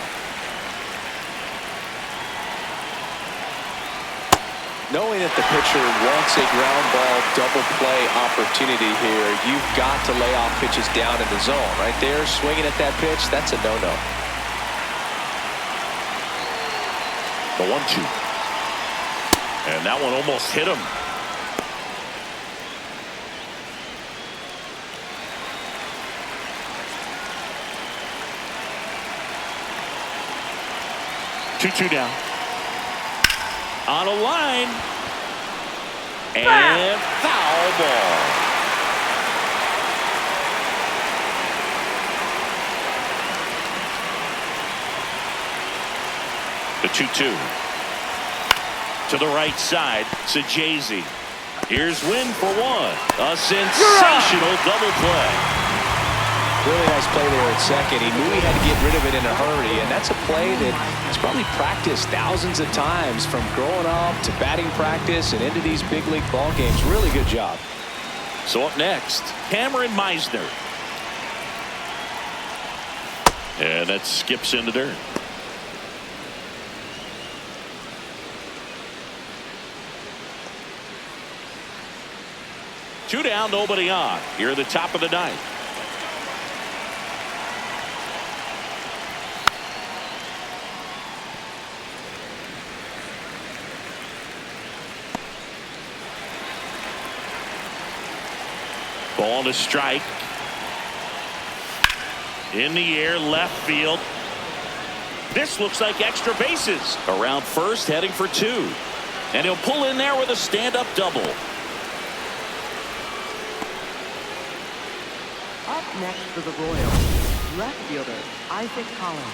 Knowing that the pitcher wants a ground ball double play opportunity here, you've got to lay off pitches down in the zone. Right there, swinging at that pitch, that's a no-no. The 1-2. And that one almost hit him. Two down. On a line. And foul ball. The 2-2. To the right side, Sajazi. Here's Wynn for one. A sensational double play. Really nice play there at second. He knew he had to get rid of it in a hurry, and that's a play that he's probably practiced thousands of times from growing up to batting practice and into these big league ball games. Really good job. So up next, Cameron Meisner. And that skips into dirt. Two down, nobody on. Here at the top of the ninth. Ball to strike. In the air, left field. This looks like extra bases. Around first, heading for two. And he'll pull in there with a stand-up double. Up next for the Royals, left fielder Isaac Collins.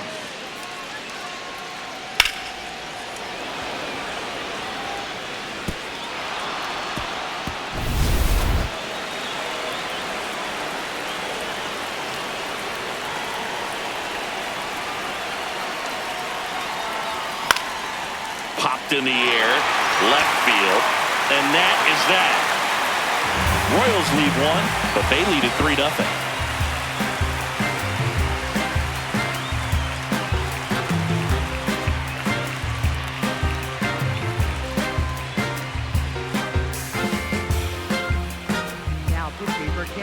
Popped in the air, left field, and that is that. Royals lead one, but they lead it 3-0.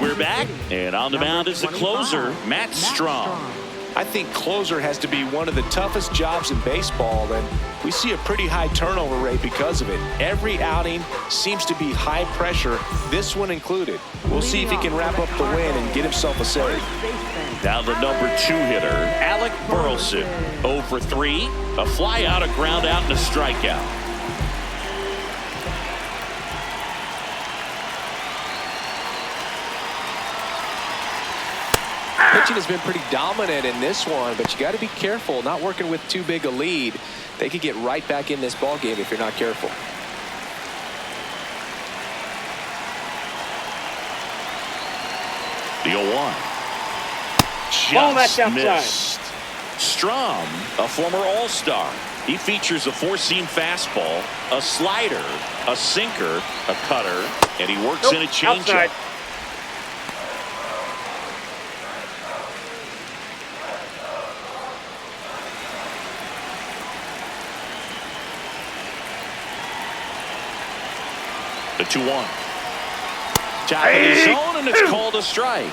We're back, and on the mound is the closer, Matt Strom. I think closer has to be one of the toughest jobs in baseball, and we see a pretty high turnover rate because of it. Every outing seems to be high pressure, this one included. We'll see if he can wrap up the win and get himself a save. Now the number 2 hitter, Alec Burleson. 0 for 3, a fly out, a ground out, and a strikeout. Pitching has been pretty dominant in this one, but you got to be careful not working with too big a lead. They could get right back in this ball game if you're not careful. The 0-1. Just missed. Strom, a former All-Star. He features a four-seam fastball, a slider, a sinker, a cutter, and he works in a changeup. The 2-1. Top of the zone, and it's called a strike.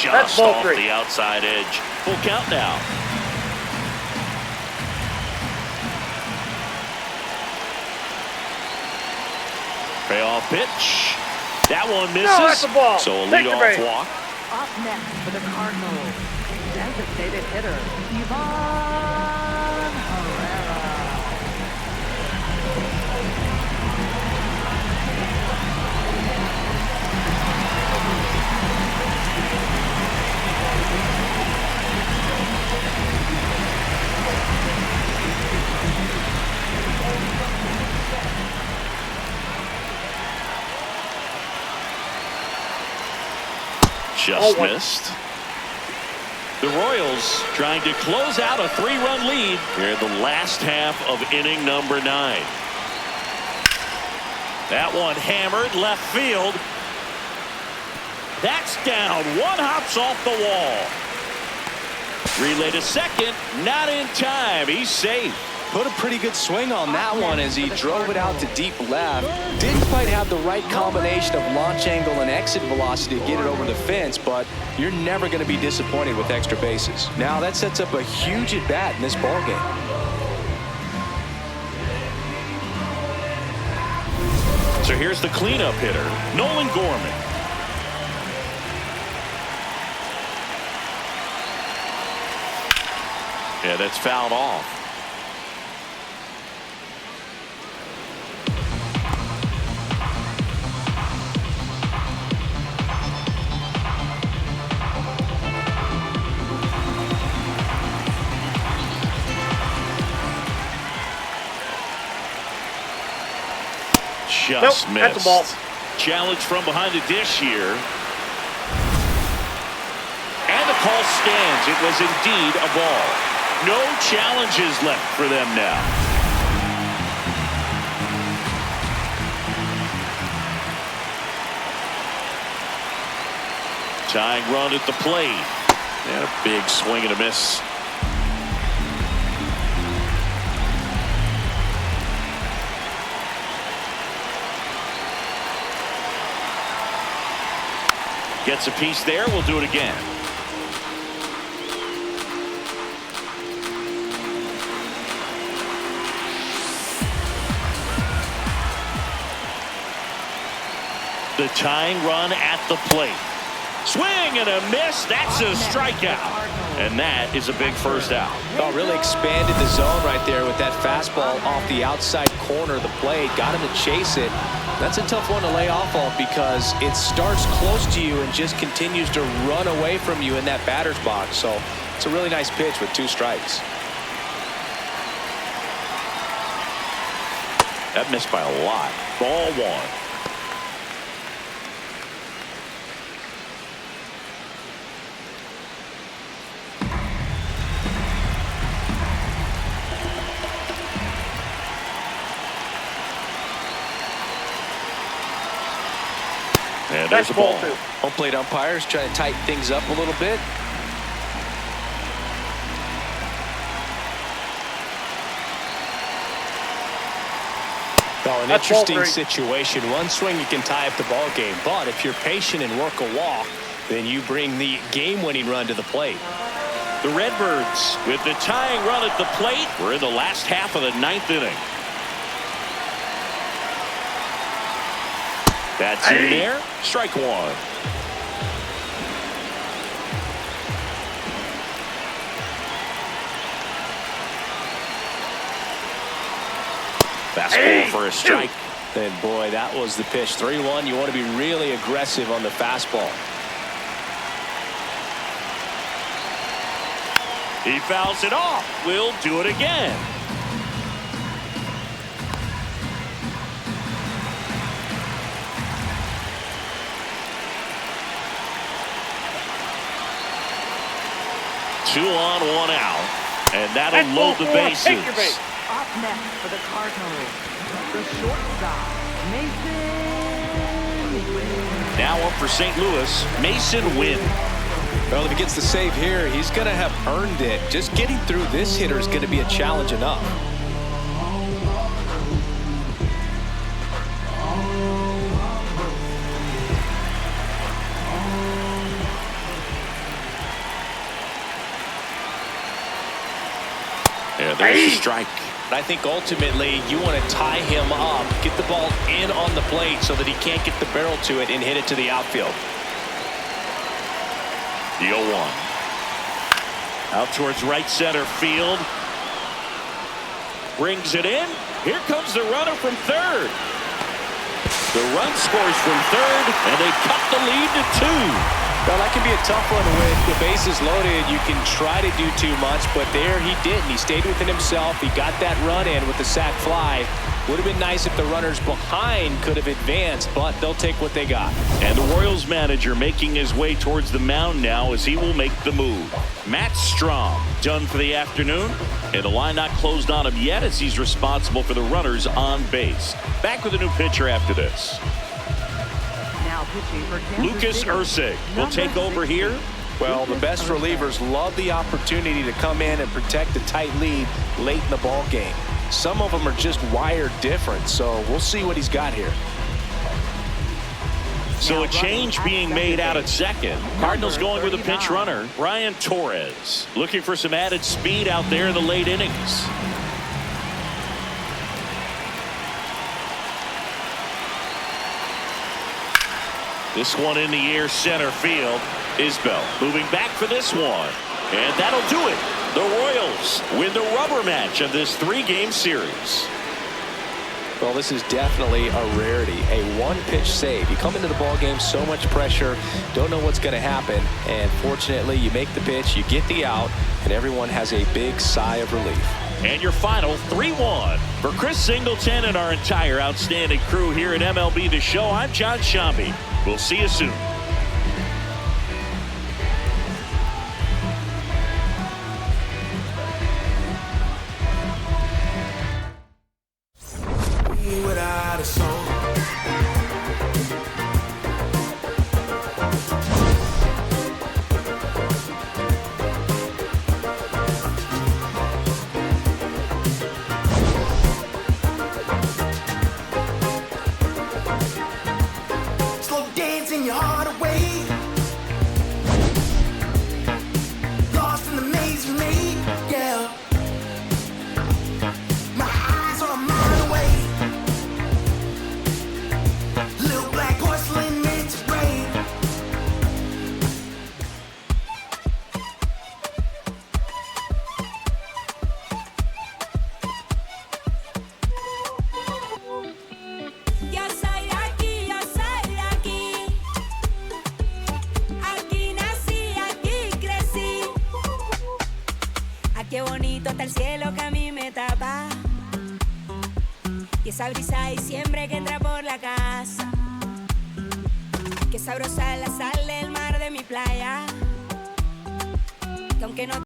Just off the outside edge. Full count now. Payoff pitch. That one misses. No, that's a ball. So a leadoff walk. Up next for the Cardinals, designated hitter Ivan Herrera. Just missed. The Royals trying to close out a 3-run lead here in the last half of inning number 9. That one hammered left field. That's down. One hops off the wall. Relay to second, not in time. He's safe. Put a pretty good swing on that one as he drove it out to deep left. Didn't quite have the right combination of launch angle and exit velocity to get it over the fence, but you're never going to be disappointed with extra bases. Now that sets up a huge at bat in this ball game. So here's the cleanup hitter, Nolan Gorman. Yeah, that's fouled off. Just Nope, missed. that's a ball. Challenge from behind the dish here. And the call stands. It was indeed a ball. No challenges left for them now. Tying run at the plate. And a big swing and a miss. Gets a piece there. We'll do it again. The tying run at the plate. Swing and a miss. That's a strikeout. And that is a big first out. Oh, really expanded the zone right there with that fastball off the outside corner of the plate. Got him to chase it. That's a tough one to lay off of because it starts close to you and just continues to run away from you in that batter's box. So it's a really nice pitch with 2 strikes. That missed by a lot. Ball 1. And there's a ball. Home plate umpires trying to tighten things up a little bit. Oh, an interesting situation. One swing you can tie up the ball game, but if you're patient and work a walk, then you bring the game-winning run to the plate. The Redbirds with the tying run at the plate. We're in the last half of the 9th inning. That's in there. Strike 1. Fastball for a strike. And boy, that was the pitch. 3-1. You want to be really aggressive on the fastball. He fouls it off. We'll do it again. Two on, 1 out, and that'll load the bases. Up next for the Cardinals, the shortstop, Mason. Now up for St. Louis, Mason Wynn. Well, if he gets the save here, he's going to have earned it. Just getting through this hitter is going to be a challenge enough. Yeah, there's a strike. I think ultimately you want to tie him up, get the ball in on the plate so that he can't get the barrel to it and hit it to the outfield. The 0-1. Out towards right center field. Brings it in. Here comes the runner from third. The run scores from third, and they cut the lead to 2. Well, that can be a tough one with the bases loaded. You can try to do too much, but there he didn't. He stayed within himself. He got that run in with the sac fly. Would have been nice if the runners behind could have advanced, but they'll take what they got. And the Royals manager making his way towards the mound now as he will make the move. Matt Strom done for the afternoon, and the line not closed on him yet as he's responsible for the runners on base. Back with a new pitcher after this. Now pitching for Kansas Lucas City, Ursig will take over here. Well, the best relievers love the opportunity to come in and protect a tight lead late in the ball game. Some of them are just wired different, so we'll see what he's got here. So a change being made out at second. Cardinals going with a pinch runner, Brian Torres, looking for some added speed out there in the late innings. This one in the air, center field. Isbell moving back for this one, and that'll do it. The Royals win the rubber match of this 3-game series. Well, this is definitely a rarity, a one-pitch save. You come into the ball game, so much pressure, don't know what's going to happen, and fortunately, you make the pitch, you get the out, and everyone has a big sigh of relief. And your final 3-1. For Chris Singleton and our entire outstanding crew here at MLB The Show, I'm John Shambi. We'll see you soon. Without a soul. Slow dancing your heart away. Lost in the maze you made, yeah. My eyes are a mile away. Little black porcelain meant to break. Yo soy de aquí, yo soy de aquí. Aquí nací, aquí crecí. Ah, qué bonito está el cielo que a mí me tapa. Y esa brisa de diciembre que entra por la casa. Qué sabrosa es la sal del mar de mi playa. Que aunque no